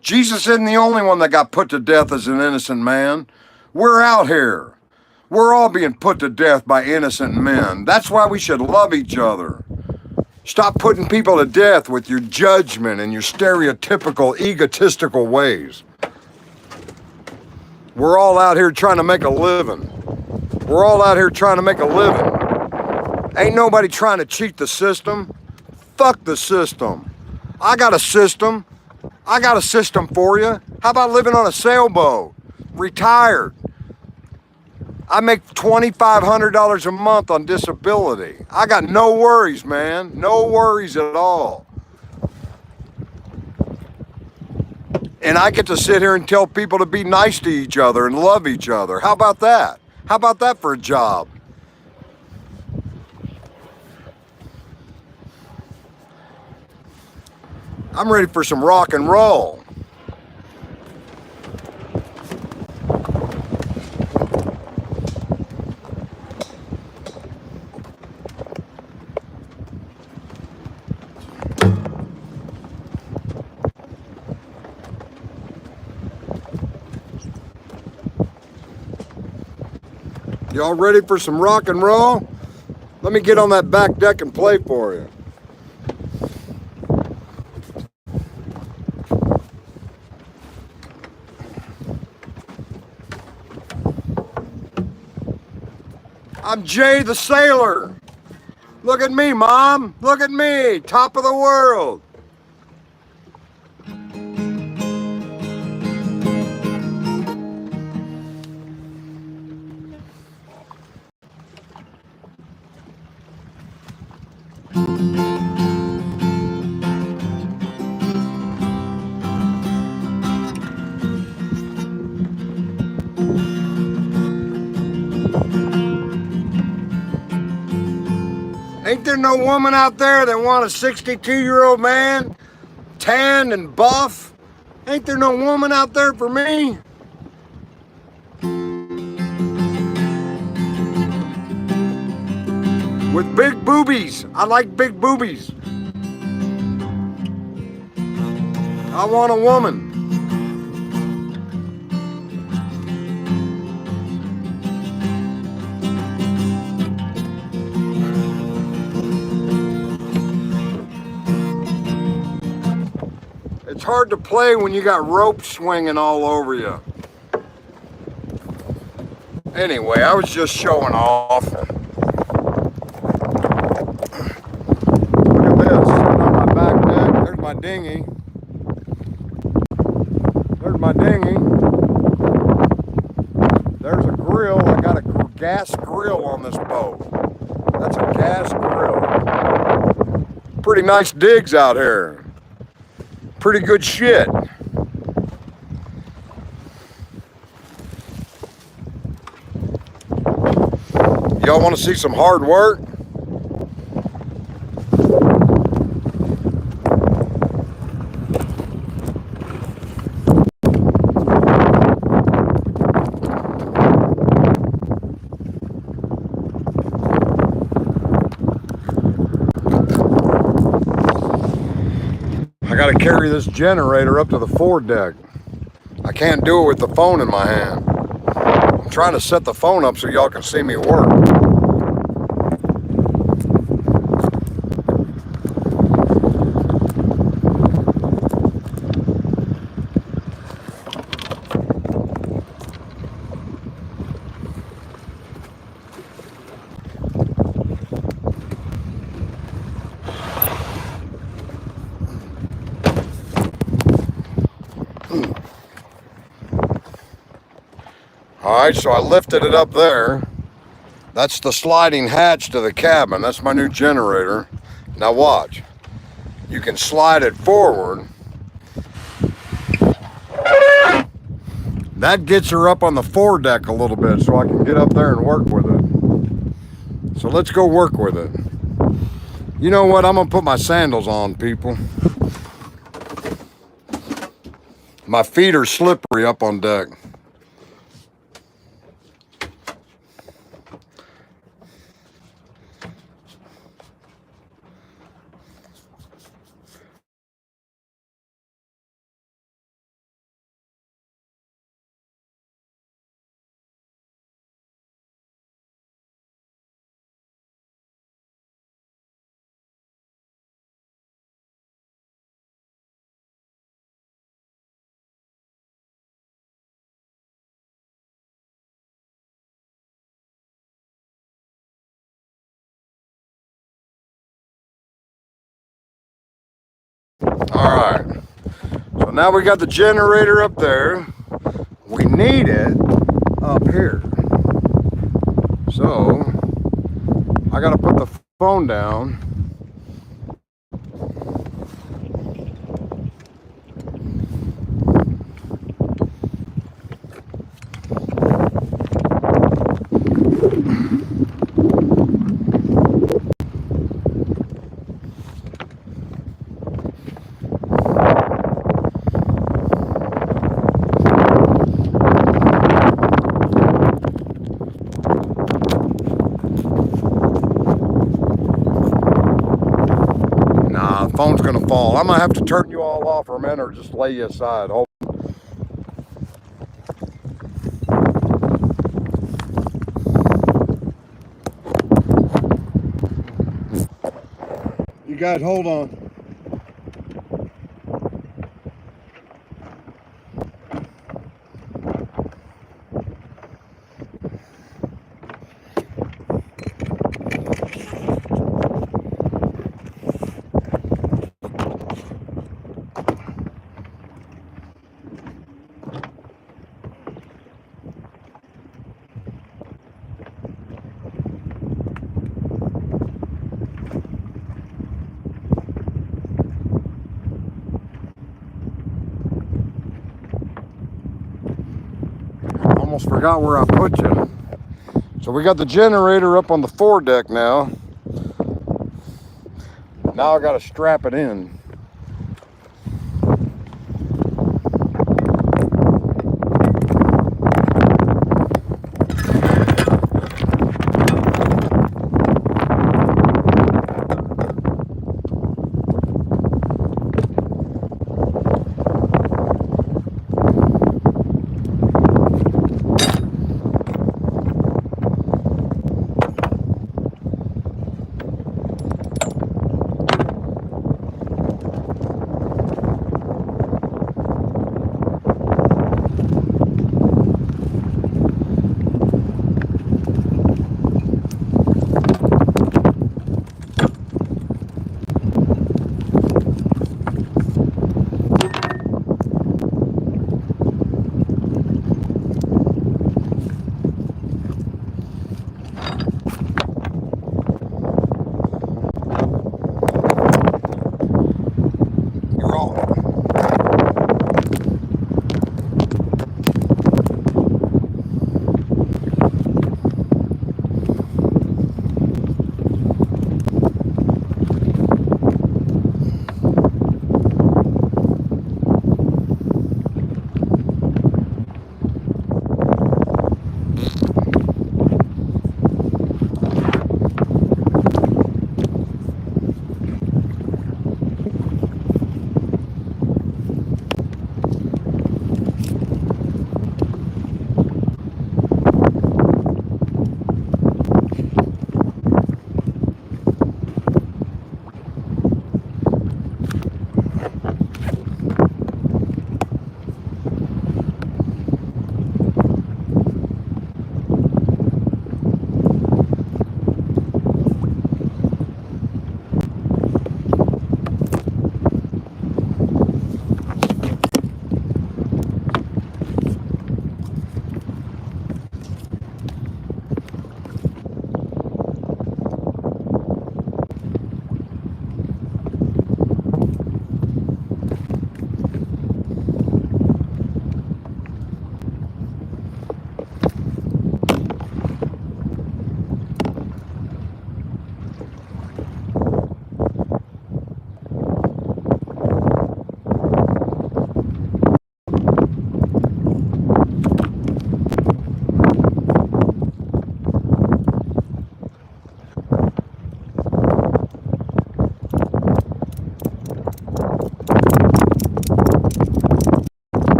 Jesus isn't the only one that got put to death as an innocent man. We're out here. We're all being put to death by innocent men. That's why we should love each other. Stop putting people to death with your judgment and your stereotypical, egotistical ways. We're all out here trying to make a living. We're all out here trying to make a living. Ain't nobody trying to cheat the system. Fuck the system. I got a system. I got a system for you. How about living on a sailboat? Retired. I make $2,500 a month on disability. I got no worries, man. No worries at all. And I get to sit here and tell people to be nice to each other and love each other. How about that? How about that for a job? I'm ready for some rock and roll. Y'all ready for some rock and roll? Let me get on that back deck and play for you. I'm Jay the Sailor. Look at me, Mom. Look at me, top of the world. Ain't there no woman out there that want a 62-year-old man, tanned and buff? Ain't there no woman out there for me? With big boobies. I like big boobies. I want a woman. It's hard to play when you got rope swinging all over you. Anyway, I was just showing off. Look at this, sitting on my back deck. There's my dinghy. There's my dinghy. There's a grill. I got a gas grill on this boat. That's a gas grill. Pretty nice digs out here. Pretty good shit. Y'all want to see some hard work? I got to carry this generator up to the foredeck. I can't do it with the phone in my hand. I'm trying to set the phone up so y'all can see me work. Alright, so I lifted it up there. That's the sliding hatch to the cabin. That's my new generator. Now watch. You can slide it forward. That gets her up on the foredeck a little bit so I can get up there and work with it. So let's go work with it. You know what? I'm going to put my sandals on, people. My feet are slippery up on deck. now we got the generator up there. We need it up here. So I gotta put the phone down. Phone's gonna fall. I'm gonna have to turn you all off for a minute or just lay you aside. Hold. You guys hold on. Almost forgot where I put you. So we got the generator up on the foredeck now. Now I gotta strap it in.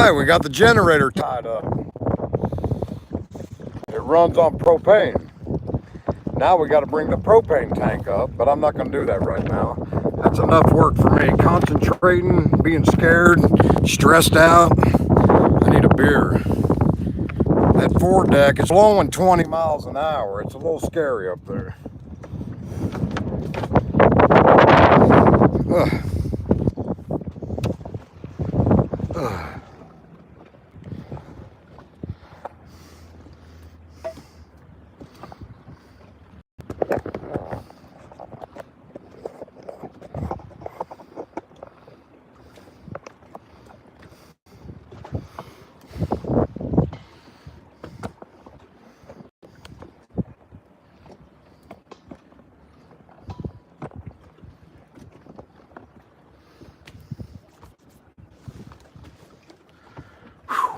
right, we got the generator tied up. It runs on propane. Now we got to bring the propane tank up, but I'm not going to do that right now. That's enough work for me. Concentrating, being scared, stressed out. I need a beer. That foredeck is blowing 20 miles an hour. It's a little scary up there. Ugh. Ugh.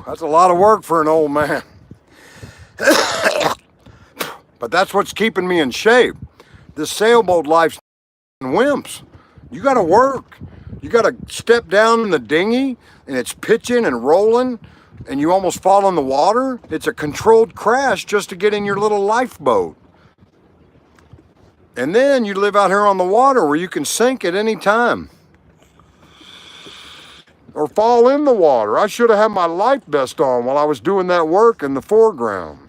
That's a lot of work for an old man. But that's what's keeping me in shape. This sailboat life's wimps. You gotta work. You gotta step down in the dinghy and it's pitching and rolling and you almost fall in the water. It's a controlled crash just to get in your little lifeboat. And then you live out here on the water where you can sink at any time. Or fall in the water. I should have had my life vest on while I was doing that work in the foreground.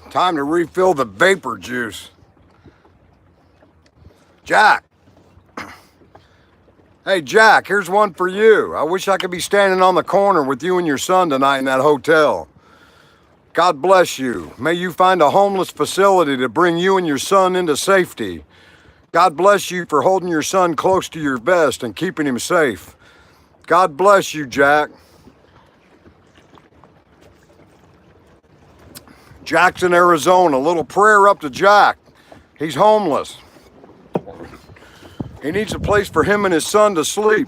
Time to refill the vapor juice. Jack. Hey, Jack, here's one for you. I wish I could be standing on the corner with you and your son tonight in that hotel. God bless you. May you find a homeless facility to bring you and your son into safety. God bless you for holding your son close to your vest and keeping him safe. God bless you, Jack. Jack's in Arizona. A little prayer up to Jack. He's homeless. He needs a place for him and his son to sleep.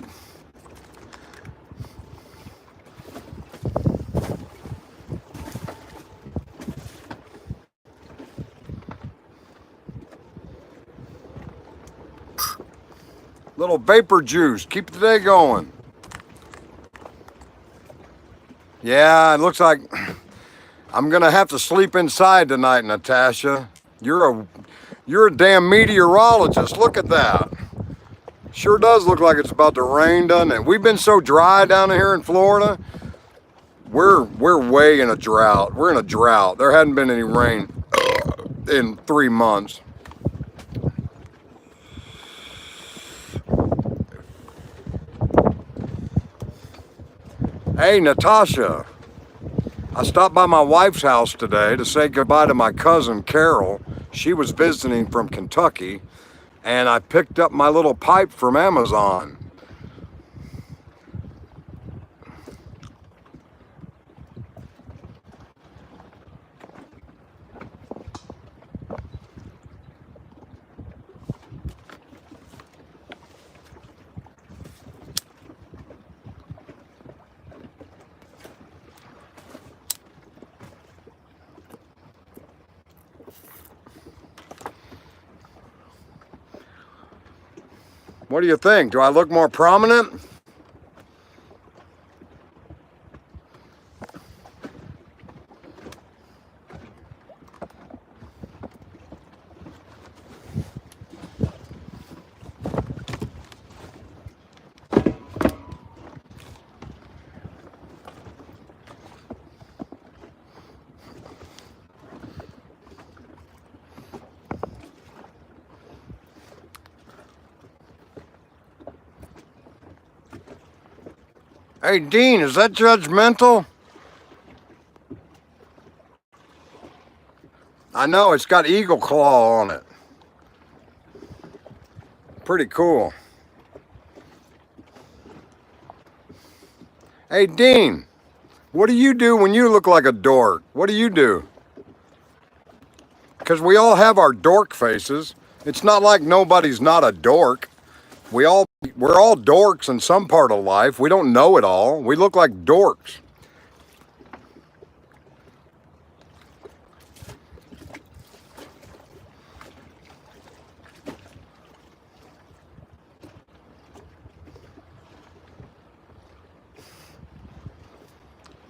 Little vapor juice. Keep the day going. Yeah, it looks like I'm gonna have to sleep inside tonight, Natasha. You're a damn meteorologist. Look at that. Sure does look like it's about to rain, doesn't it? We've been so dry down here in Florida. We're way in a drought. We're in a drought. There hadn't been any rain in 3 months. Hey, Natasha. I stopped by my wife's house today to say goodbye to my cousin Carol. She was visiting from Kentucky, and I picked up my little pipe from Amazon. What do you think? Do I look more prominent? Hey, Dean, is that judgmental? I know, it's got eagle claw on it. pretty cool. Hey, Dean, what do you do when you look like a dork? What do you do? Because we all have our dork faces. It's not like nobody's not a dork. We're all dorks in some part of life. We don't know it all. We look like dorks.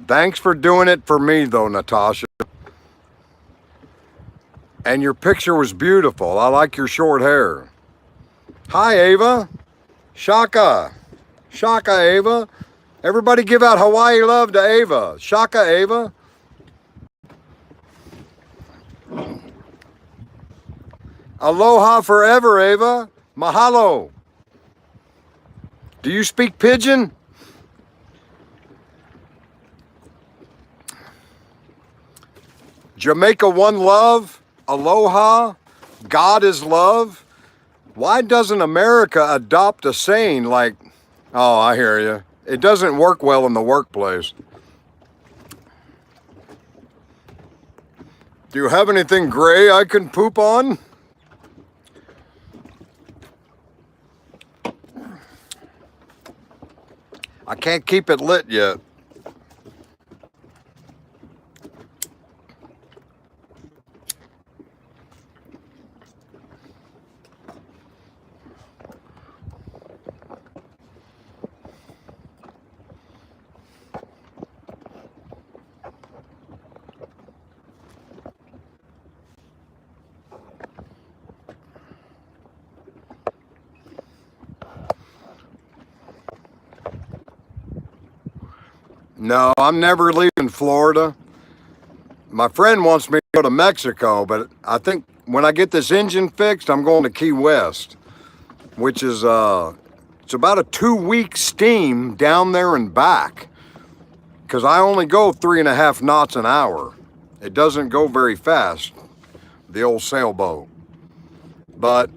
Thanks for doing it for me, though, Natasha. And your picture was beautiful. I like your short hair. Hi, Ava. Shaka. Shaka, Ava. Everybody give out Hawaii love to Ava. Shaka, Ava. Aloha forever, Ava. Mahalo. Do you speak Pidgin? Jamaica one love. Aloha. God is love. Why doesn't America adopt a saying like, oh, I hear you. It doesn't work well in the workplace. Do you have anything gray I can poop on? I can't keep it lit yet. No, I'm never leaving Florida. My friend wants me to go to Mexico, but I think when I get this engine fixed, I'm going to Key West, which is it's about a 2-week steam down there and back, because I only go 3.5 knots an hour. It doesn't go very fast, the old sailboat. But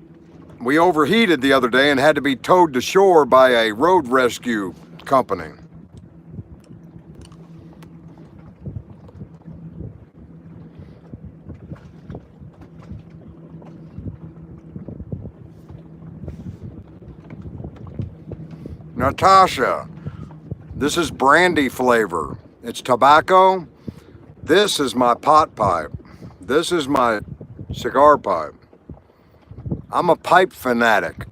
we overheated the other day and had to be towed to shore by a road rescue company. Natasha, this is brandy flavor. It's tobacco. This is my pot pipe. This is my cigar pipe. I'm a pipe fanatic.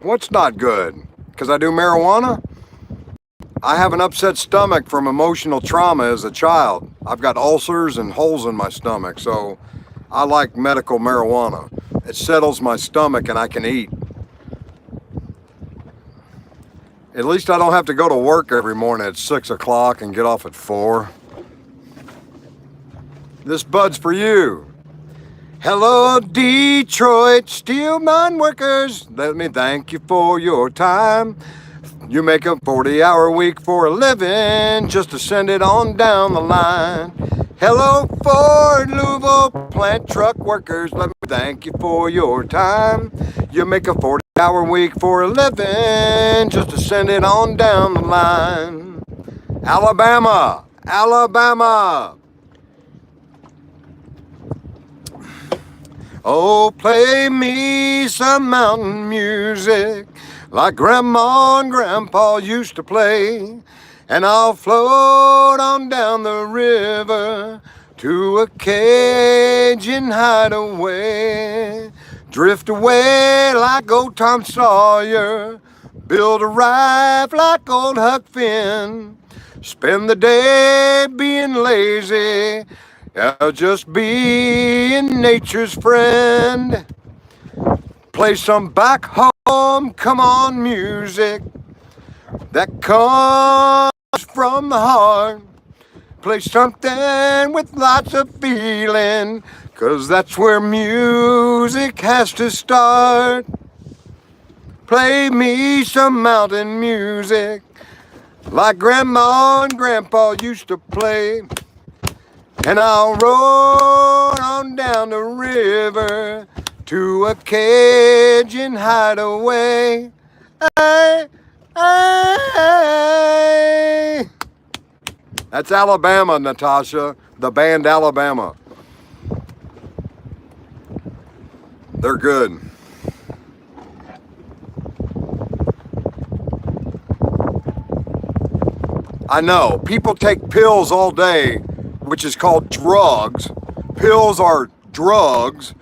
What's not good? Because I do marijuana? I have an upset stomach from emotional trauma as a child. I've got ulcers and holes in my stomach, so I like medical marijuana. It settles my stomach and I can eat. At least I don't have to go to work every morning at 6 o'clock and get off at 4. This bud's for you. Hello, Detroit steel mine workers. Let me thank you for your time. You make a 40-hour week for a living just to send it on down the line. Hello, Ford, Louisville plant truck workers. Let me thank you for your time. You make a 40-hour week for a living just to send it on down the line. Alabama, Alabama. Oh, play me some mountain music like Grandma and Grandpa used to play. And I'll float on down the river to a Cajun hideaway. Drift away like old Tom Sawyer. Build a raft like old Huck Finn. Spend the day being lazy. I'll just being nature's friend. Play some back home, come on music that comes from the heart. Play something with lots of feeling, 'cause that's where music has to start. Play me some mountain music like Grandma and Grandpa used to play. And I'll roll on down the river to a Cajun hideaway. Ay, ay. That's Alabama, Natasha. The band Alabama. They're good. I know. People take pills all day, which is called drugs. Pills are drugs.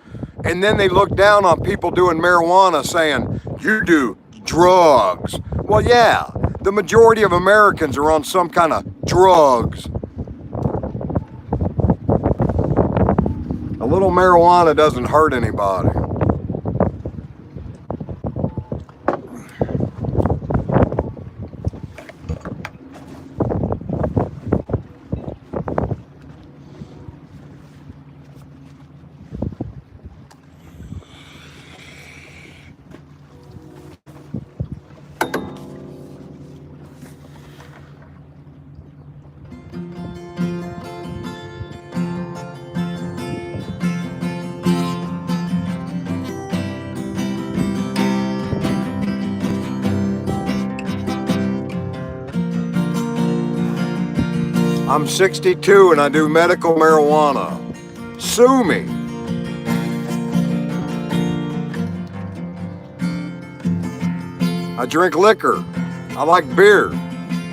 And then they look down on people doing marijuana saying, you do drugs. Well, yeah, the majority of Americans are on some kind of drugs. A little marijuana doesn't hurt anybody. I'm 62 and I do medical marijuana. Sue me. I drink liquor. I like beer.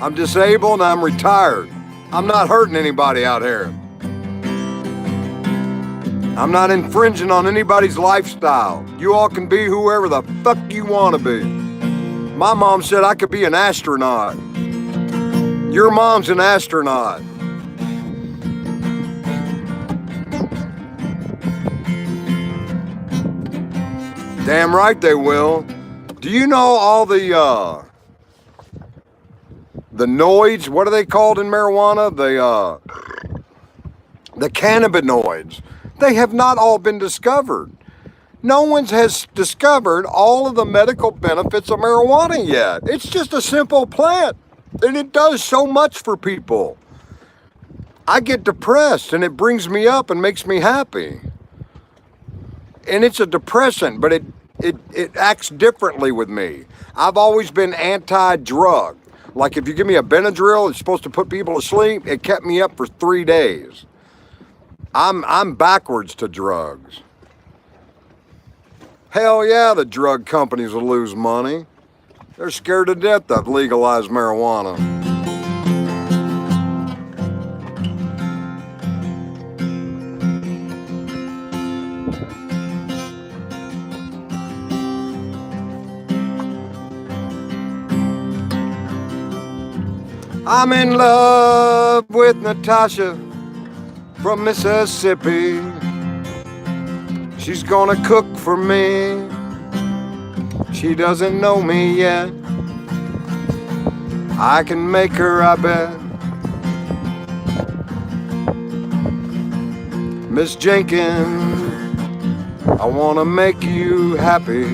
I'm disabled and I'm retired. I'm not hurting anybody out here. I'm not infringing on anybody's lifestyle. You all can be whoever the fuck you want to be. My mom said I could be an astronaut. Your mom's an astronaut. Damn right they will. Do you know all the noids? What are they called in marijuana? The cannabinoids. They have not all been discovered. No one has discovered all of the medical benefits of marijuana yet. It's just a simple plant, and it does so much for people. I get depressed, and it brings me up and makes me happy. And it's a depressant, but it acts differently with me. I've always been anti-drug. Like if you give me a Benadryl, it's supposed to put people to sleep. It kept me up for 3 days. I'm backwards to drugs. Hell yeah, the drug companies will lose money. They're scared to death to legalize marijuana. I'm in love with Natasha from Mississippi. She's gonna cook for me. She doesn't know me yet. I can make her, I bet. Miss Jenkins, I wanna make you happy.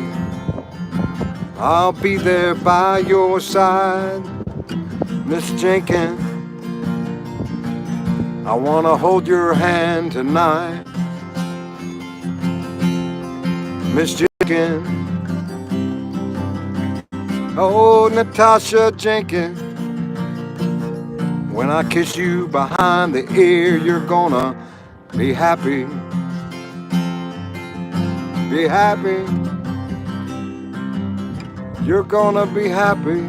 I'll be there by your side. Miss Jenkins, I wanna hold your hand tonight. Miss Jenkins, oh Natasha Jenkins, when I kiss you behind the ear, you're gonna be happy. Be happy. You're gonna be happy.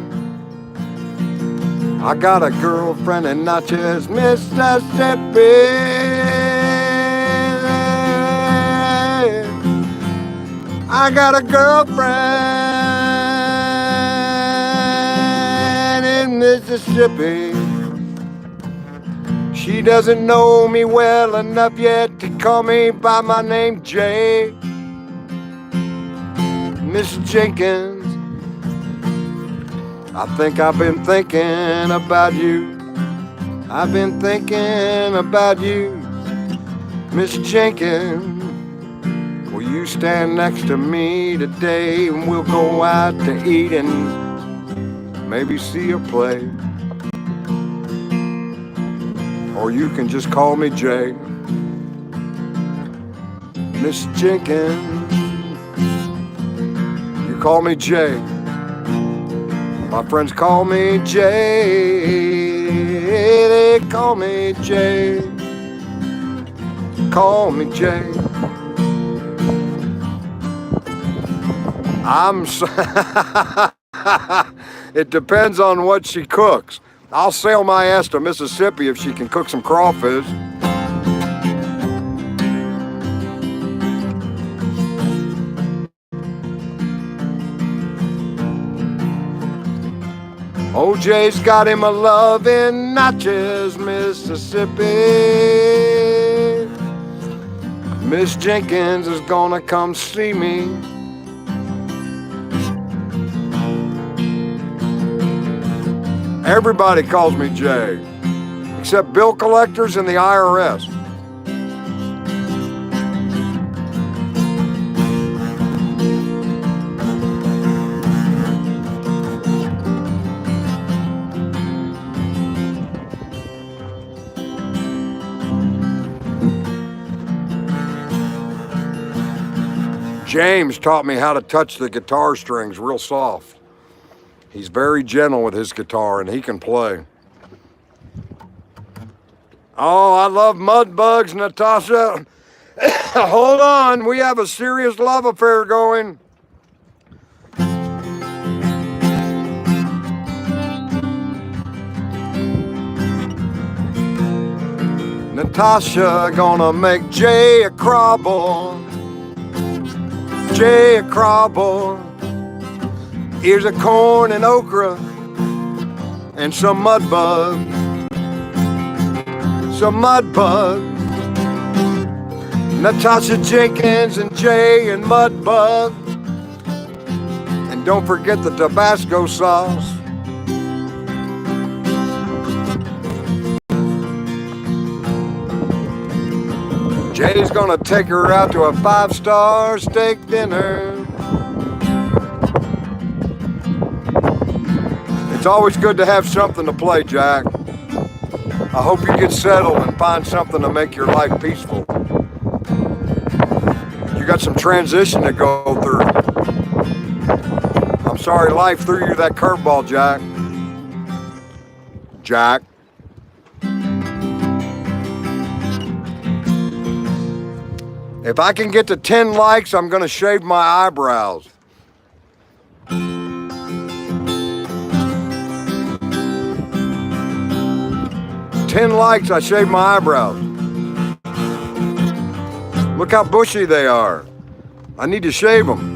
I got a girlfriend in Natchez, Mississippi. I got a girlfriend in Mississippi. She doesn't know me well enough yet to call me by my name, Jay. Miss Jenkins, I think I've been thinking about you. I've been thinking about you. Miss Jenkins, will you stand next to me today and we'll go out to eat and maybe see a play? or you can just call me Jay. Miss Jenkins, you call me Jay. My friends call me Jay. They call me Jay. Call me Jay. It depends on what she cooks. I'll sail my ass to Mississippi if she can cook some crawfish. OJ's got him a love in Natchez, Mississippi. Miss Jenkins is gonna come see me. Everybody calls me Jay, except bill collectors and the IRS. James taught me how to touch the guitar strings real soft. He's very gentle with his guitar and he can play. Oh, I love mud bugs, Natasha. Hold on, we have a serious love affair going. Natasha gonna make Jay a crobble. Jay a crobble. Here's a corn and okra and some mud bug. Some mud bug. Natasha Jenkins and Jay and mud bug. And don't forget the Tabasco sauce. Jay's gonna take her out to a 5-star steak dinner. It's always good to have something to play, Jack. I hope you get settled and find something to make your life peaceful. You got some transition to go through. I'm sorry life threw you that curveball, Jack. Jack. If I can get to 10 likes, I'm gonna shave my eyebrows. 10 likes, I shave my eyebrows. Look how bushy they are. I need to shave them.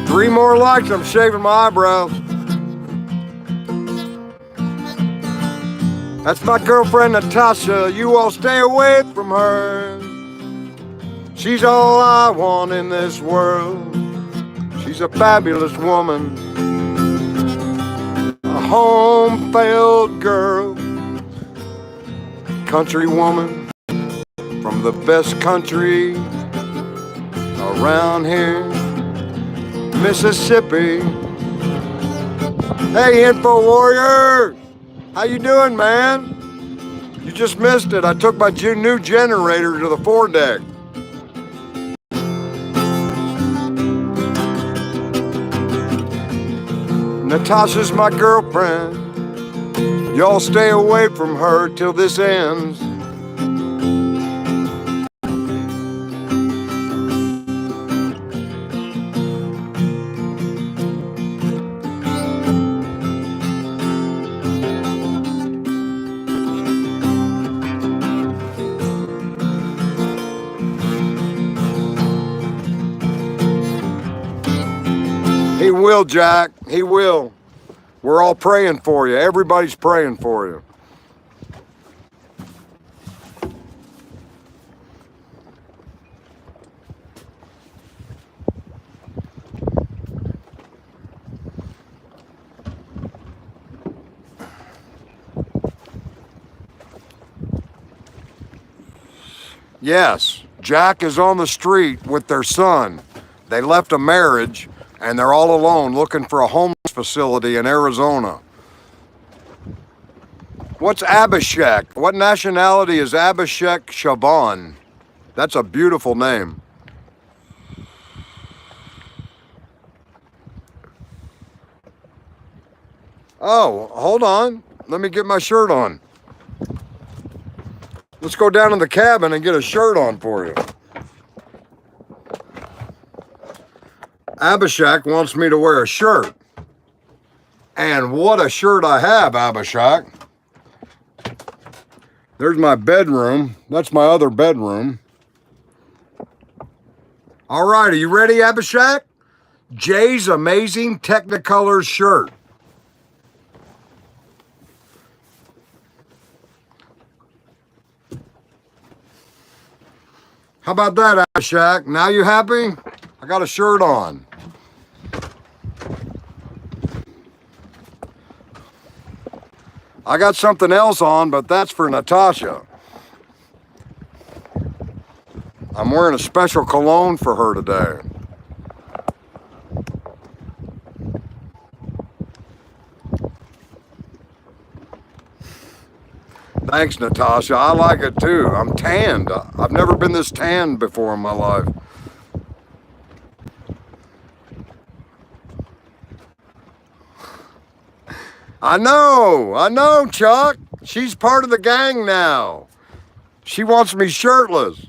Three more likes, I'm shaving my eyebrows. That's my girlfriend Natasha, you all stay away from her. She's all I want in this world. She's a fabulous woman, a home-failed girl, country woman from the best country around here. Mississippi. Hey, Info Warrior! How you doing, man? You just missed it. I took my new generator to the foredeck. Natasha's my girlfriend. Y'all stay away from her till this ends. He will, Jack. He will. We're all praying for you. Everybody's praying for you. Yes, Jack is on the street with their son. They left a marriage and they're all alone looking for a homeless facility in Arizona. What's Abhishek? What nationality is Abhishek Shaban? That's a beautiful name. Oh, hold on. Let me get my shirt on. Let's go down in the cabin and get a shirt on for you. Abhishek wants me to wear a shirt. And what a shirt I have, Abhishek. There's my bedroom. That's my other bedroom. All right, are you ready, Abhishek? Jay's amazing Technicolor shirt. How about that, Abhishek? Now you happy? I got a shirt on. I got something else on, but that's for Natasha. I'm wearing a special cologne for her today. Thanks, Natasha. I like it too. I'm tanned. I've never been this tanned before in my life. I know, Chuck. She's part of the gang now. She wants me shirtless.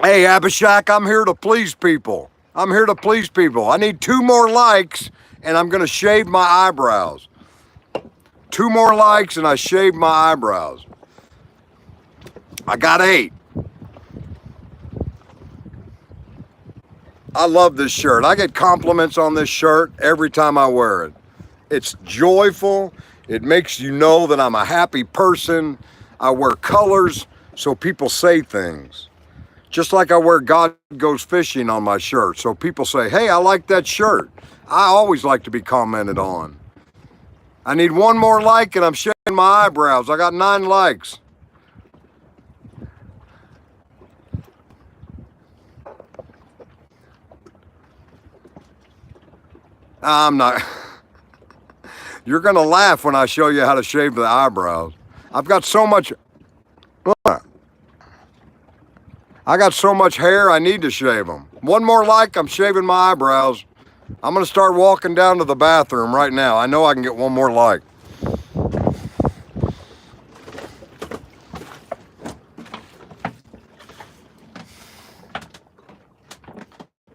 Hey, Abhishek, I'm here to please people. I need 2 more likes and I'm gonna shave my eyebrows. 2 more likes and I shave my eyebrows. I got 8. I love this shirt. I get compliments on this shirt every time I wear it. It's joyful. It makes you know that I'm a happy person. I wear colors so people say things. Just like I wear God Goes Fishing on my shirt. So people say, hey, I like that shirt. I always like to be commented on. I need 1 more like and I'm shaving my eyebrows. I got 9 likes. I'm not. You're gonna laugh when I show you how to shave the eyebrows. I've got so much. I got so much hair, I need to shave them. 1 more like, I'm shaving my eyebrows. I'm gonna start walking down to the bathroom right now. I know I can get 1 more like.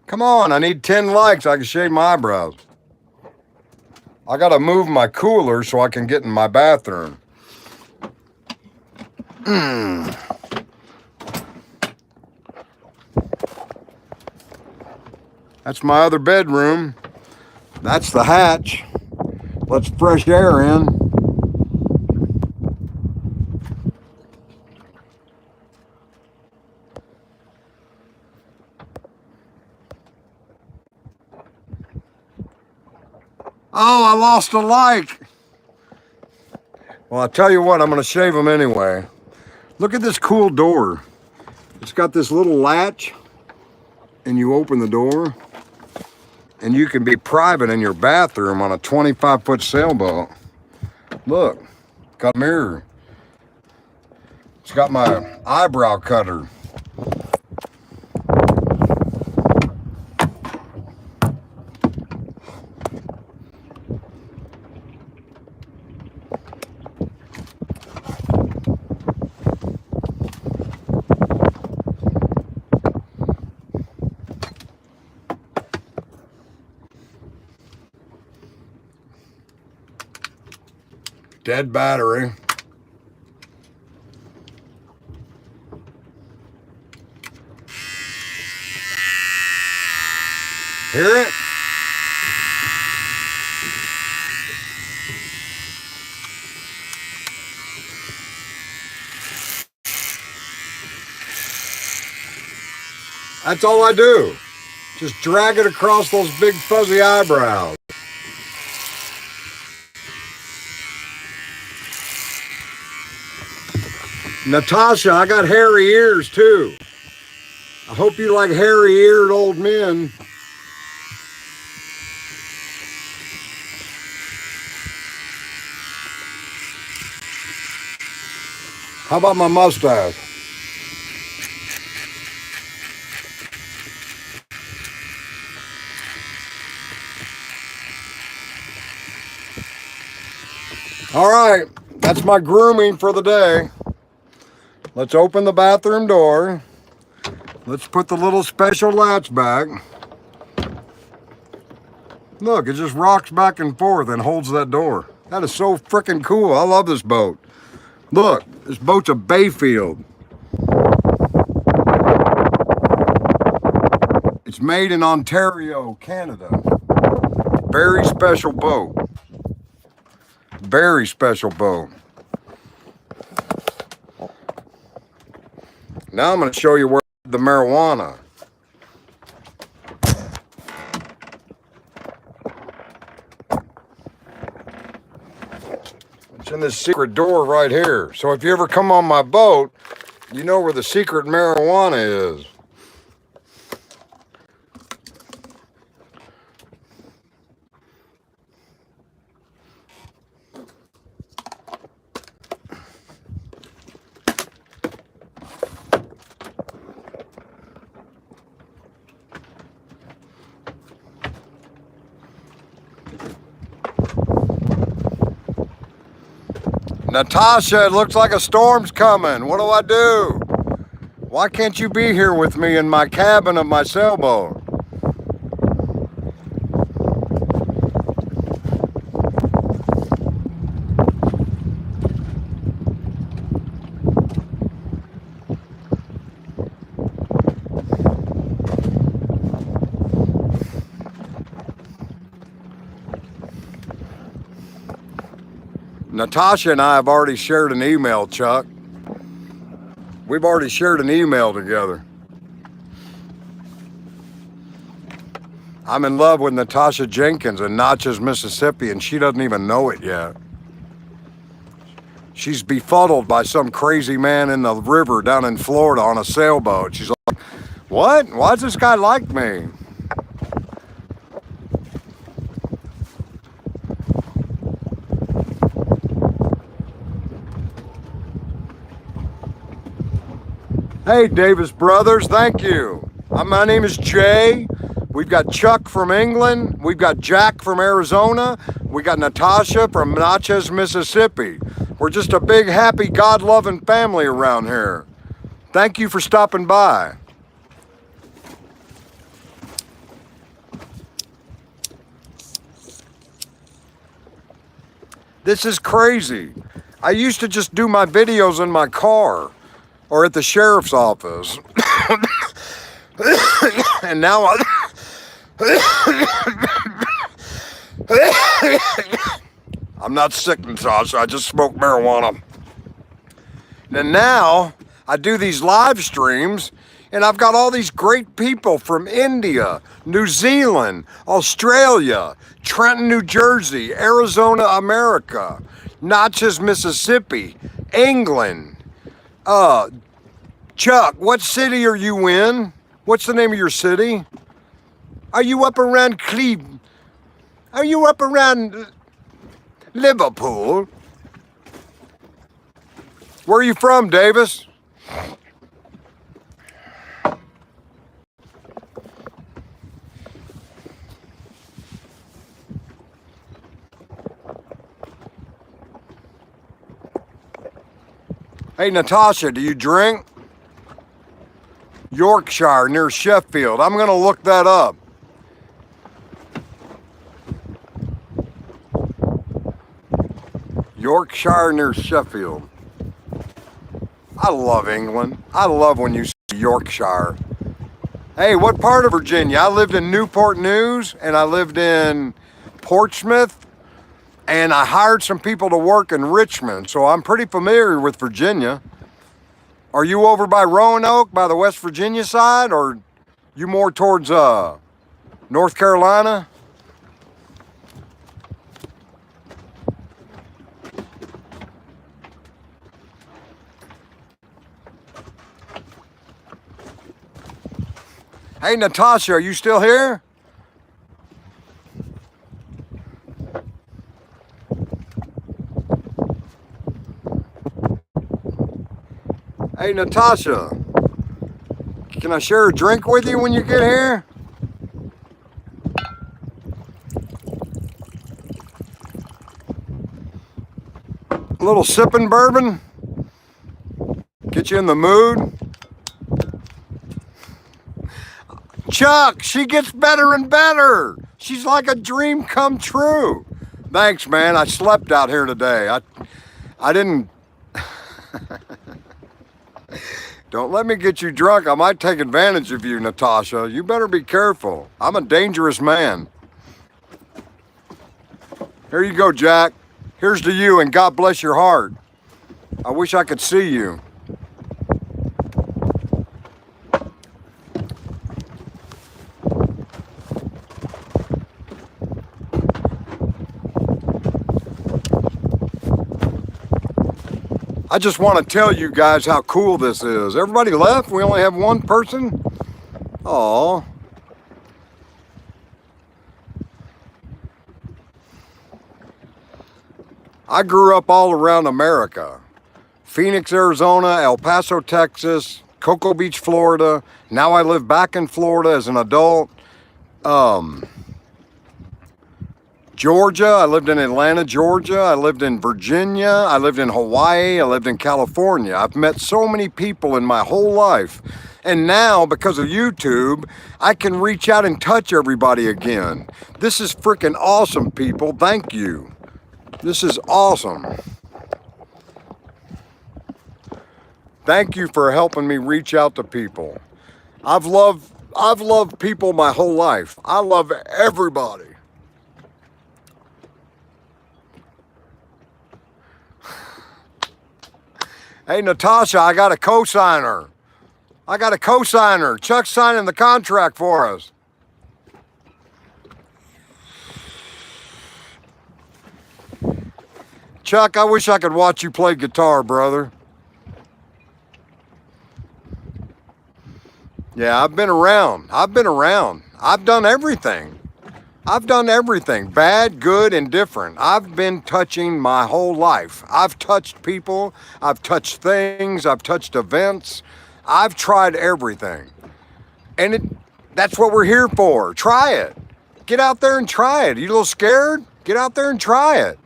Come on, I need 10 likes. I can shave my eyebrows. I gotta move my cooler so I can get in my bathroom. That's my other bedroom. That's the hatch. Let's fresh air in. Oh, I lost a like. Well, I'll tell you what, I'm gonna shave them anyway. Look at this cool door. It's got this little latch and you open the door and you can be private in your bathroom on a 25-foot sailboat. Look, got a mirror. It's got my eyebrow cutter. Dead battery. Hear it? That's all I do. Just drag it across those big fuzzy eyebrows. Natasha, I got hairy ears too. I hope you like hairy-eared old men. How about my mustache? All right, that's my grooming for the day. Let's open the bathroom door. Let's put the little special latch back. Look, it just rocks back and forth and holds that door. That is so freaking cool. I love this boat. Look, this boat's a Bayfield. It's made in Ontario, Canada. Very special boat. Very special boat. Now I'm going to show you where the marijuana. It's in this secret door right here. So if you ever come on my boat, you know where the secret marijuana is. Natasha, it looks like a storm's coming. What do I do? Why can't you be here with me in my cabin of my sailboat? Natasha and I have already shared an email, Chuck. We've already shared an email together. I'm in love with Natasha Jenkins in Natchez, Mississippi, and she doesn't even know it yet. She's befuddled by some crazy man in the river down in Florida on a sailboat. She's like, what? Why does this guy like me? Hey, Davis Brothers, thank you. My name is Jay. We've got Chuck from England. We've got Jack from Arizona. We got Natasha from Natchez, Mississippi. We're just a big, happy, God-loving family around here. Thank you for stopping by. This is crazy. I used to just do my videos in my car or at the sheriff's office. And now I'm not sick, Natasha. I just smoked marijuana. And now I do these live streams, and I've got all these great people from India, New Zealand, Australia, Trenton, New Jersey, Arizona, America, Natchez, Mississippi, England. Chuck, what city are you in? What's the name of your city? Are you up around Cleveland? Are you up around Liverpool? Where are you from, Davis? Hey, Natasha, do you drink? Yorkshire, near Sheffield. I'm going to look that up. Yorkshire, near Sheffield. I love England. I love when you say Yorkshire. Hey, what part of Virginia? I lived in Newport News, and I lived in Portsmouth, and I hired some people to work in Richmond, so I'm pretty familiar with Virginia. Are you over by Roanoke, by the West Virginia side, or you more towards North Carolina? Hey, Natasha, are you still here? Hey, Natasha, can I share a drink with you when you get here? A little sipping bourbon? Get you in the mood? Chuck, she gets better and better. She's like a dream come true. Thanks, man. I slept out here today. I didn't. Don't let me get you drunk. I might take advantage of you, Natasha. You better be careful. I'm a dangerous man. Here you go, Jack. Here's to you, and God bless your heart. I wish I could see you. I just want to tell you guys how cool this is. Everybody left? We only have one person? Aw. I grew up all around America. Phoenix, Arizona, El Paso, Texas, Cocoa Beach, Florida. Now I live back in Florida as an adult. Georgia, I lived in Atlanta, Georgia. I lived in Virginia. I lived in Hawaii. I lived in California. I've met so many people in my whole life. And now, because of YouTube, I can reach out and touch everybody again. This is freaking awesome, people. Thank you. This is awesome. Thank you for helping me reach out to people. I've loved people my whole life. I love everybody. Hey, Natasha, I got a co-signer. Chuck's signing the contract for us. Chuck, I wish I could watch you play guitar, brother. Yeah, I've been around. I've done everything. Bad, good, and different. I've been touching my whole life. I've touched people. I've touched things. I've touched events. I've tried everything. And that's what we're here for. Try it. Get out there and try it. You a little scared? Get out there and try it.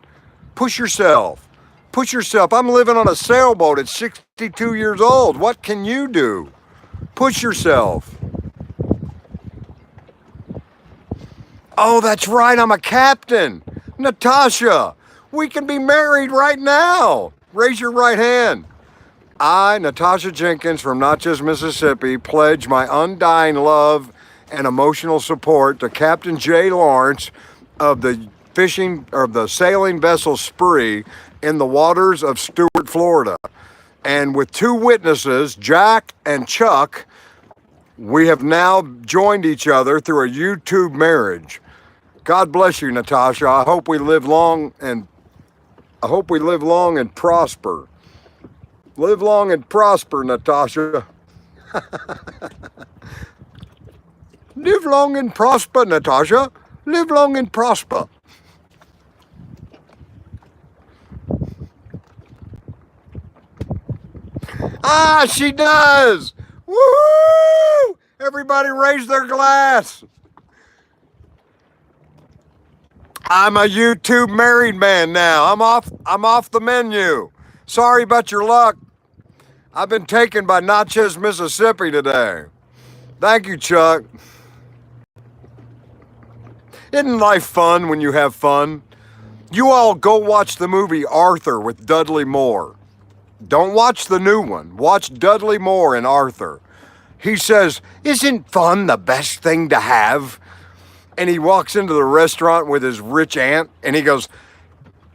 Push yourself. I'm living on a sailboat at 62 years old. What can you do? Push yourself. Oh, that's right, I'm a captain. Natasha, we can be married right now. Raise your right hand. I, Natasha Jenkins from Natchez, Mississippi, pledge my undying love and emotional support to Captain Jay Lawrence of the sailing vessel Spree in the waters of Stuart, Florida. And with two witnesses, Jack and Chuck, we have now joined each other through a YouTube marriage. God bless you, Natasha. I hope we live long and prosper. Live long and prosper, Natasha. Live long and prosper, Natasha. Live long and prosper. Ah, she does. Woo! Everybody raise their glass. I'm a YouTube married man now. I'm off the menu. Sorry about your luck. I've been taken by Natchez, Mississippi today. Thank you, Chuck. Isn't life fun when you have fun? You all go watch the movie Arthur with Dudley Moore. Don't watch the new one. Watch Dudley Moore and Arthur. He says, "Isn't fun the best thing to have?" And he walks into the restaurant with his rich aunt and he goes,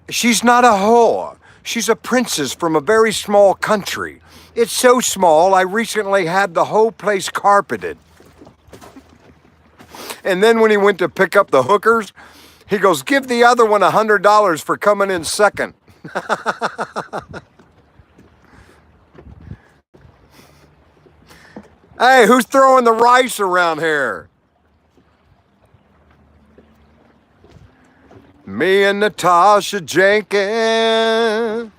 "She's not a whore. She's a princess from a very small country. It's so small, I recently had the whole place carpeted." And then when he went to pick up the hookers, he goes, "Give the other one $100 for coming in second." Hey, who's throwing the rice around here? Me and Natasha Jenkins.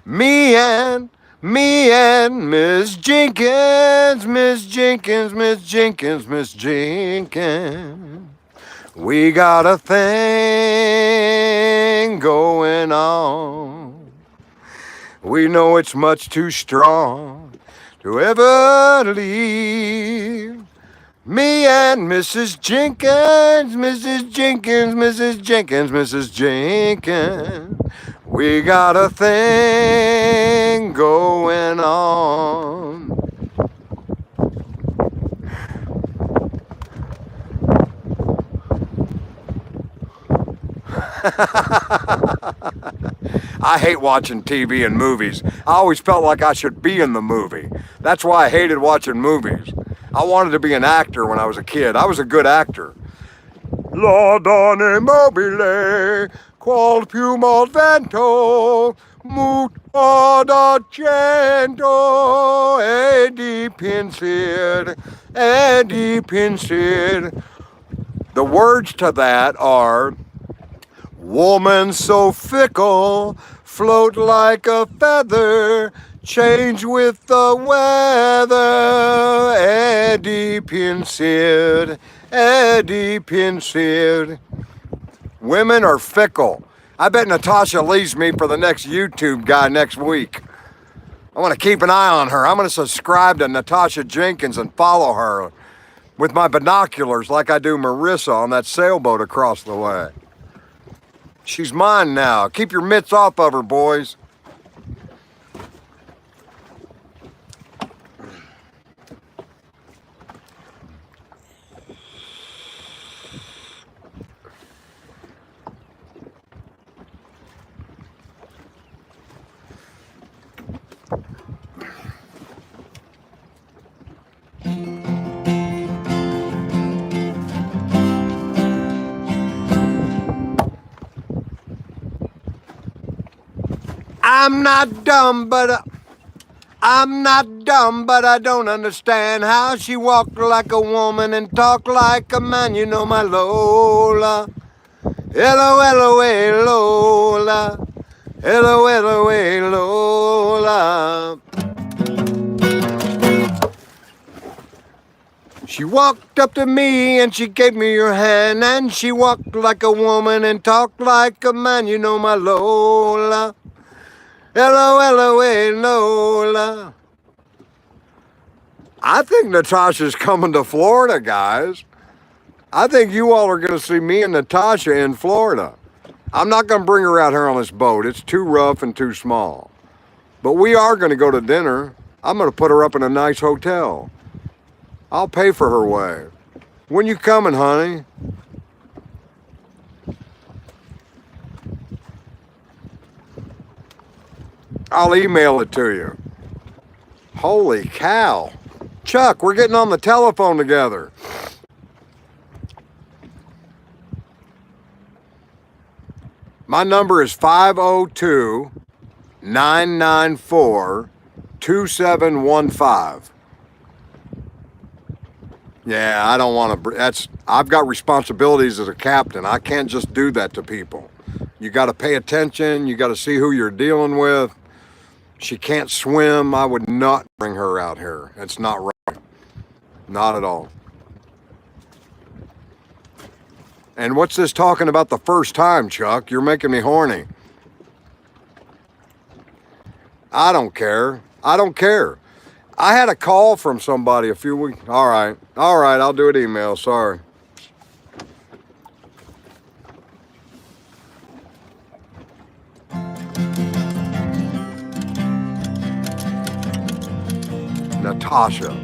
Me and Miss Jenkins, Miss Jenkins, Miss Jenkins, Miss Jenkins. We got a thing going on. We know it's much too strong to ever leave. Me and Mrs. Jenkins, Mrs. Jenkins, Mrs. Jenkins, Mrs. Jenkins. We got a thing going on. I hate watching TV and movies. I always felt like I should be in the movie. That's why I hated watching movies. I wanted to be an actor when I was a kid. I was a good actor. La donne mobile, qual più mal vento, muta d'argento, e di pensier. The words to that are, woman so fickle, float like a feather, change with the weather, e di pensier. Women are fickle. I bet Natasha leaves me for the next YouTube guy next week. I want to keep an eye on her. I'm going to subscribe to Natasha Jenkins and follow her with my binoculars like I do Marissa on that sailboat across the way. She's mine now. Keep your mitts off of her, boys. I'm not dumb, but I don't understand how she walked like a woman and talked like a man. You know my Lola. Hello, hello, hey, Lola. Hello, hello, hey, Lola. She walked up to me and she gave me her hand, and she walked like a woman and talked like a man. You know my Lola. Hello, hello, hey, Lola. I think Natasha's coming to Florida, guys. I think you all are going to see me and Natasha in Florida. I'm not going to bring her out here on this boat. It's too rough and too small. But we are going to go to dinner. I'm going to put her up in a nice hotel. I'll pay for her way. When you coming, honey? I'll email it to you. Holy cow. Chuck, we're getting on the telephone together. My number is 502-994-2715. Yeah, I don't want to, I've got responsibilities as a captain. I can't just do that to people. You got to pay attention. You got to see who you're dealing with. She can't swim. I would not bring her out here. It's not right. Not at all. And what's this talking about the first time, Chuck? You're making me horny. I don't care. I don't care. I had a call from somebody a few weeks. All right, I'll do it email. Sorry. Natasha.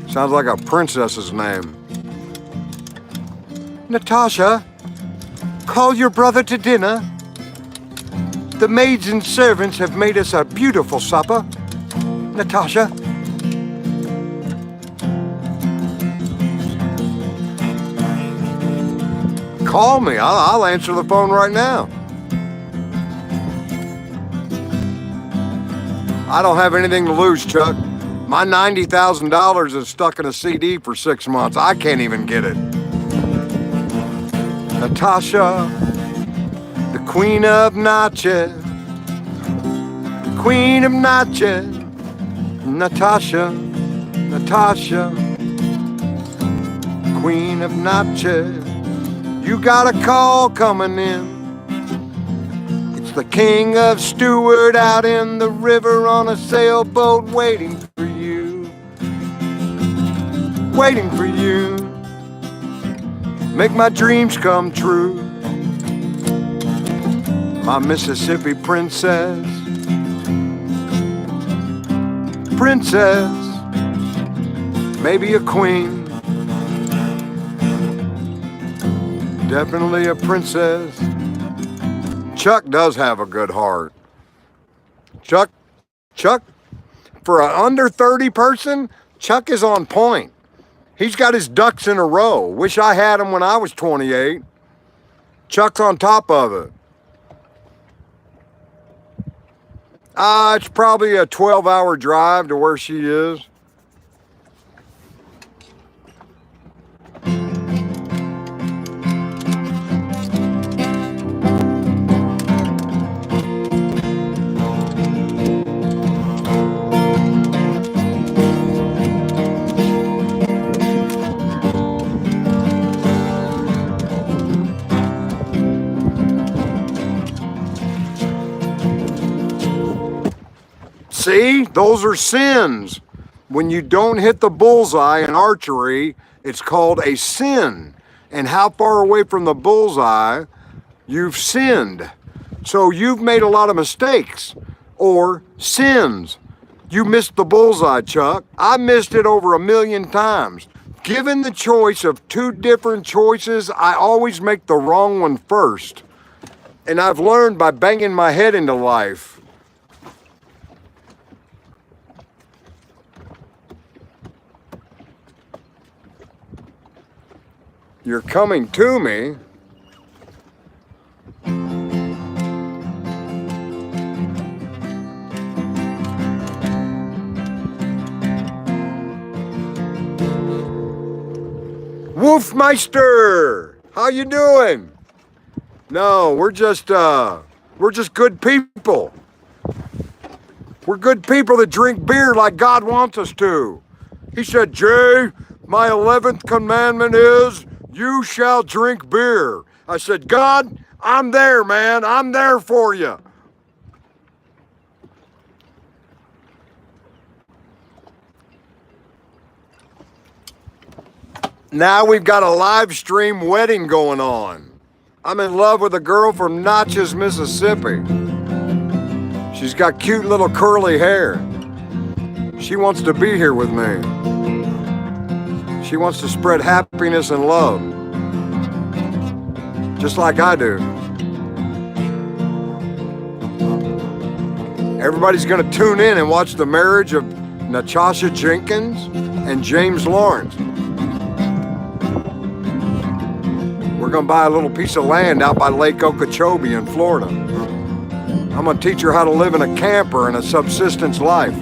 Sounds like a princess's name. Natasha, call your brother to dinner. The maids and servants have made us a beautiful supper. Natasha. Call me. I'll answer the phone right now. I don't have anything to lose, Chuck. My $90,000 is stuck in a CD for 6 months. I can't even get it. Natasha, the queen of notches. The queen of notches. Natasha, Natasha, queen of notches. You got a call coming in. It's the king of Stewart out in the river on a sailboat waiting for you. Waiting for you. Make my dreams come true. My Mississippi princess. Princess. Maybe a queen. Definitely a princess. Chuck does have a good heart. Chuck, for an under 30 person, Chuck is on point. He's got his ducks in a row. Wish I had him when I was 28. Chuck's on top of it. It's probably a 12-hour drive to where she is. See, those are sins. When you don't hit the bullseye in archery, it's called a sin. And how far away from the bullseye, you've sinned. So you've made a lot of mistakes or sins. You missed the bullseye, Chuck. I missed it over 1,000,000 times. Given the choice of 2 different choices, I always make the wrong one first. And I've learned by banging my head into life. You're coming to me. Wolfmeister, how you doing? No, we're just good people. We're good people that drink beer like God wants us to. He said, Jay, my 11th commandment is, you shall drink beer. I said, God, I'm there, man. I'm there for you. Now we've got a live stream wedding going on. I'm in love with a girl from Natchez, Mississippi. She's got cute little curly hair. She wants to be here with me. She wants to spread happiness and love, just like I do. Everybody's gonna tune in and watch the marriage of Natasha Jenkins and James Lawrence. We're gonna buy a little piece of land out by Lake Okeechobee in Florida. I'm gonna teach her how to live in a camper and a subsistence life.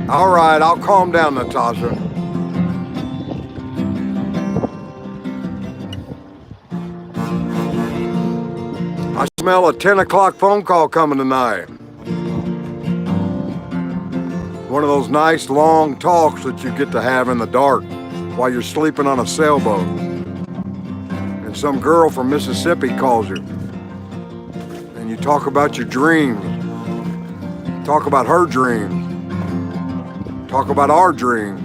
All right, I'll calm down, Natasha. I smell a 10 o'clock phone call coming tonight. One of those nice long talks that you get to have in the dark while you're sleeping on a sailboat. And some girl from Mississippi calls you. And you talk about your dreams. Talk about her dreams. Talk about our dreams.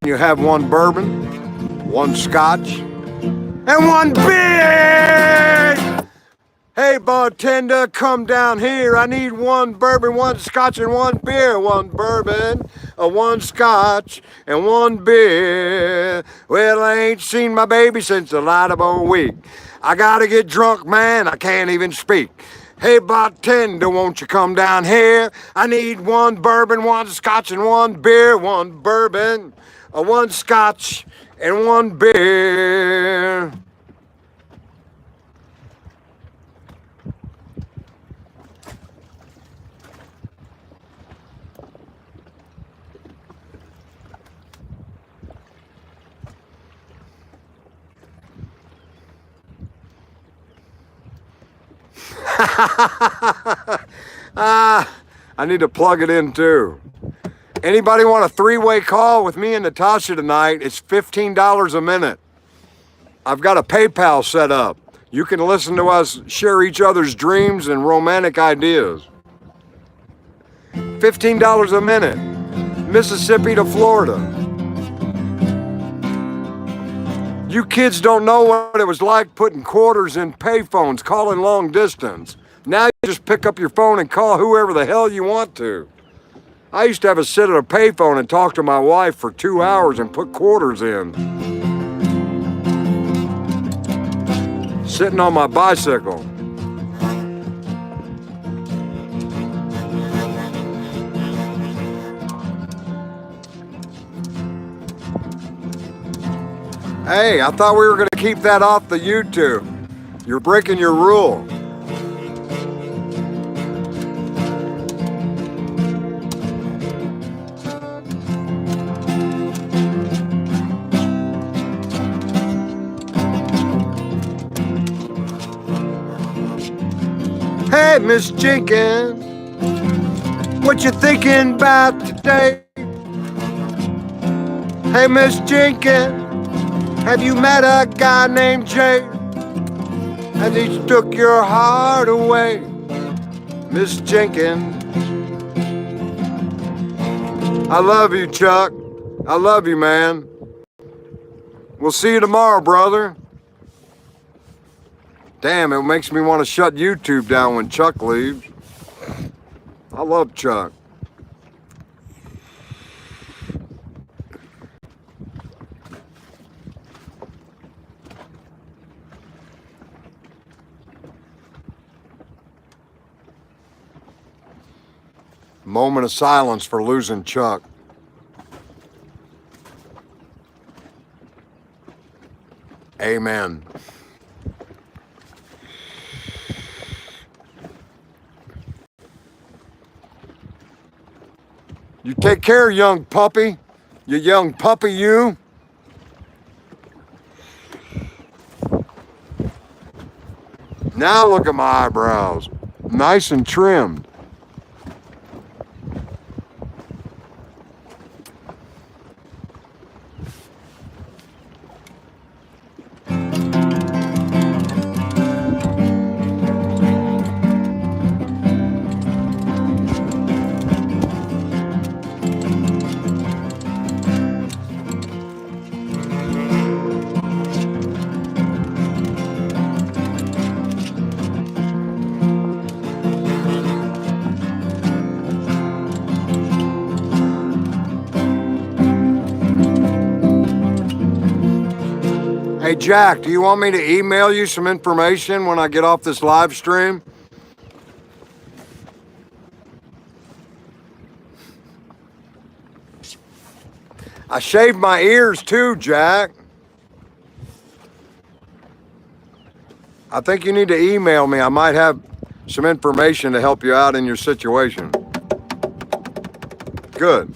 You have one bourbon, one scotch, and one beer! Hey, bartender, come down here. I need one bourbon, one scotch, and one beer. One bourbon, one scotch, and one beer. Well, I ain't seen my baby since the light of a week. I gotta get drunk, man. I can't even speak. Hey, bartender, won't you come down here? I need one bourbon, one scotch, and one beer. One bourbon, one scotch, and one beer. I need to plug it in too. Anybody want a three-way call with me and Natasha tonight? It's $15 a minute. I've got a PayPal set up. You can listen to us share each other's dreams and romantic ideas. $15 a minute. Mississippi to Florida. You kids don't know what it was like putting quarters in payphones, calling long distance. Now you just pick up your phone and call whoever the hell you want to. I used to have to sit at a payphone and talk to my wife for 2 hours and put quarters in. Sitting on my bicycle. Hey, I thought we were going to keep that off the YouTube. You're breaking your rule. Hey, Miss Jenkins, what you thinking about today? Hey, Miss Jenkins, have you met a guy named Jay? Has he took your heart away? Miss Jenkins. I love you, Chuck. I love you, man. We'll see you tomorrow, brother. Damn, it makes me want to shut YouTube down when Chuck leaves. I love Chuck. Moment of silence for losing Chuck. Amen. You take care, young puppy. You young puppy, you. Now look at my eyebrows. Nice and trimmed. Hey, Jack, do you want me to email you some information when I get off this live stream? I shaved my ears too, Jack. I think you need to email me. I might have some information to help you out in your situation. Good.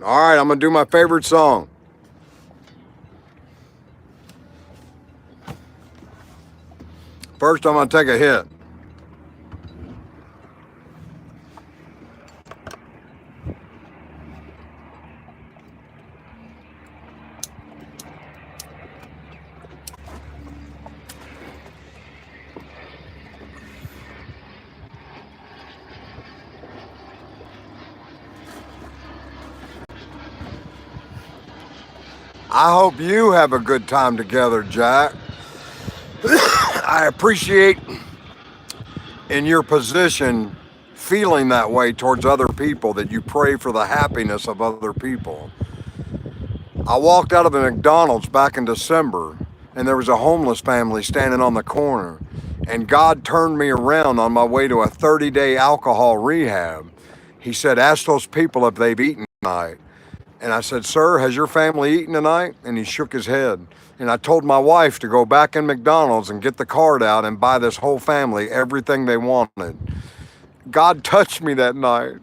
All right, I'm gonna do my favorite song. First, I'm gonna take a hit. I hope you have a good time together, Jack. I appreciate in your position feeling that way towards other people, that you pray for the happiness of other people. I walked out of a McDonald's back in December, and there was a homeless family standing on the corner. And God turned me around on my way to a 30-day alcohol rehab. He said, ask those people if they've eaten tonight. And I said, sir, has your family eaten tonight? And he shook his head. And I told my wife to go back in McDonald's and get the card out and buy this whole family everything they wanted. God touched me that night.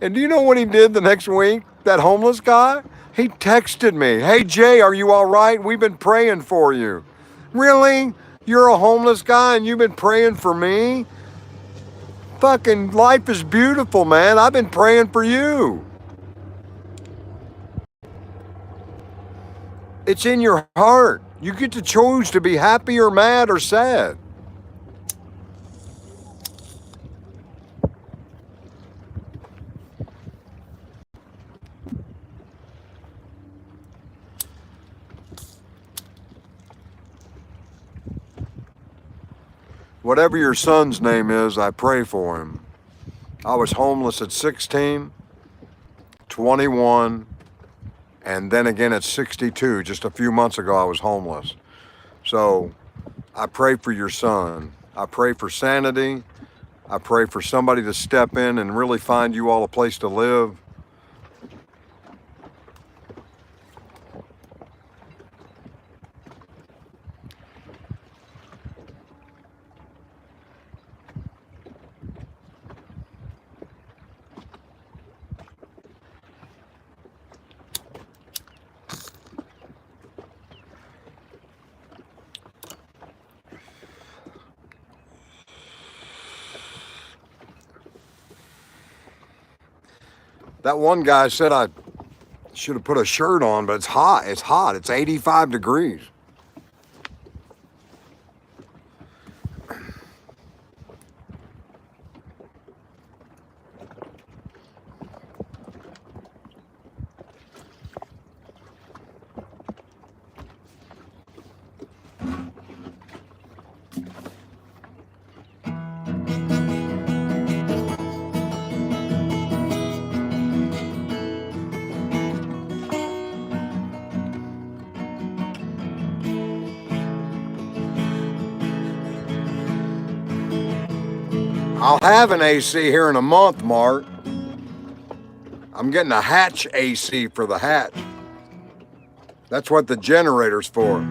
And do you know what he did the next week? That homeless guy? He texted me, hey Jay, are you all right? We've been praying for you. Really? You're a homeless guy and you've been praying for me? Fucking life is beautiful, man. I've been praying for you. It's in your heart. You get to choose to be happy or mad or sad. Whatever your son's name is, I pray for him. I was homeless at 16, 21, and then again at 62. Just a few months ago, I was homeless. So I pray for your son. I pray for sanity. I pray for somebody to step in and really find you all a place to live. That one guy said I should have put a shirt on, but it's hot. It's hot. It's 85 degrees. I'll have an AC here in a month, Mark. I'm getting a hatch AC for the hatch. That's what the generator's for.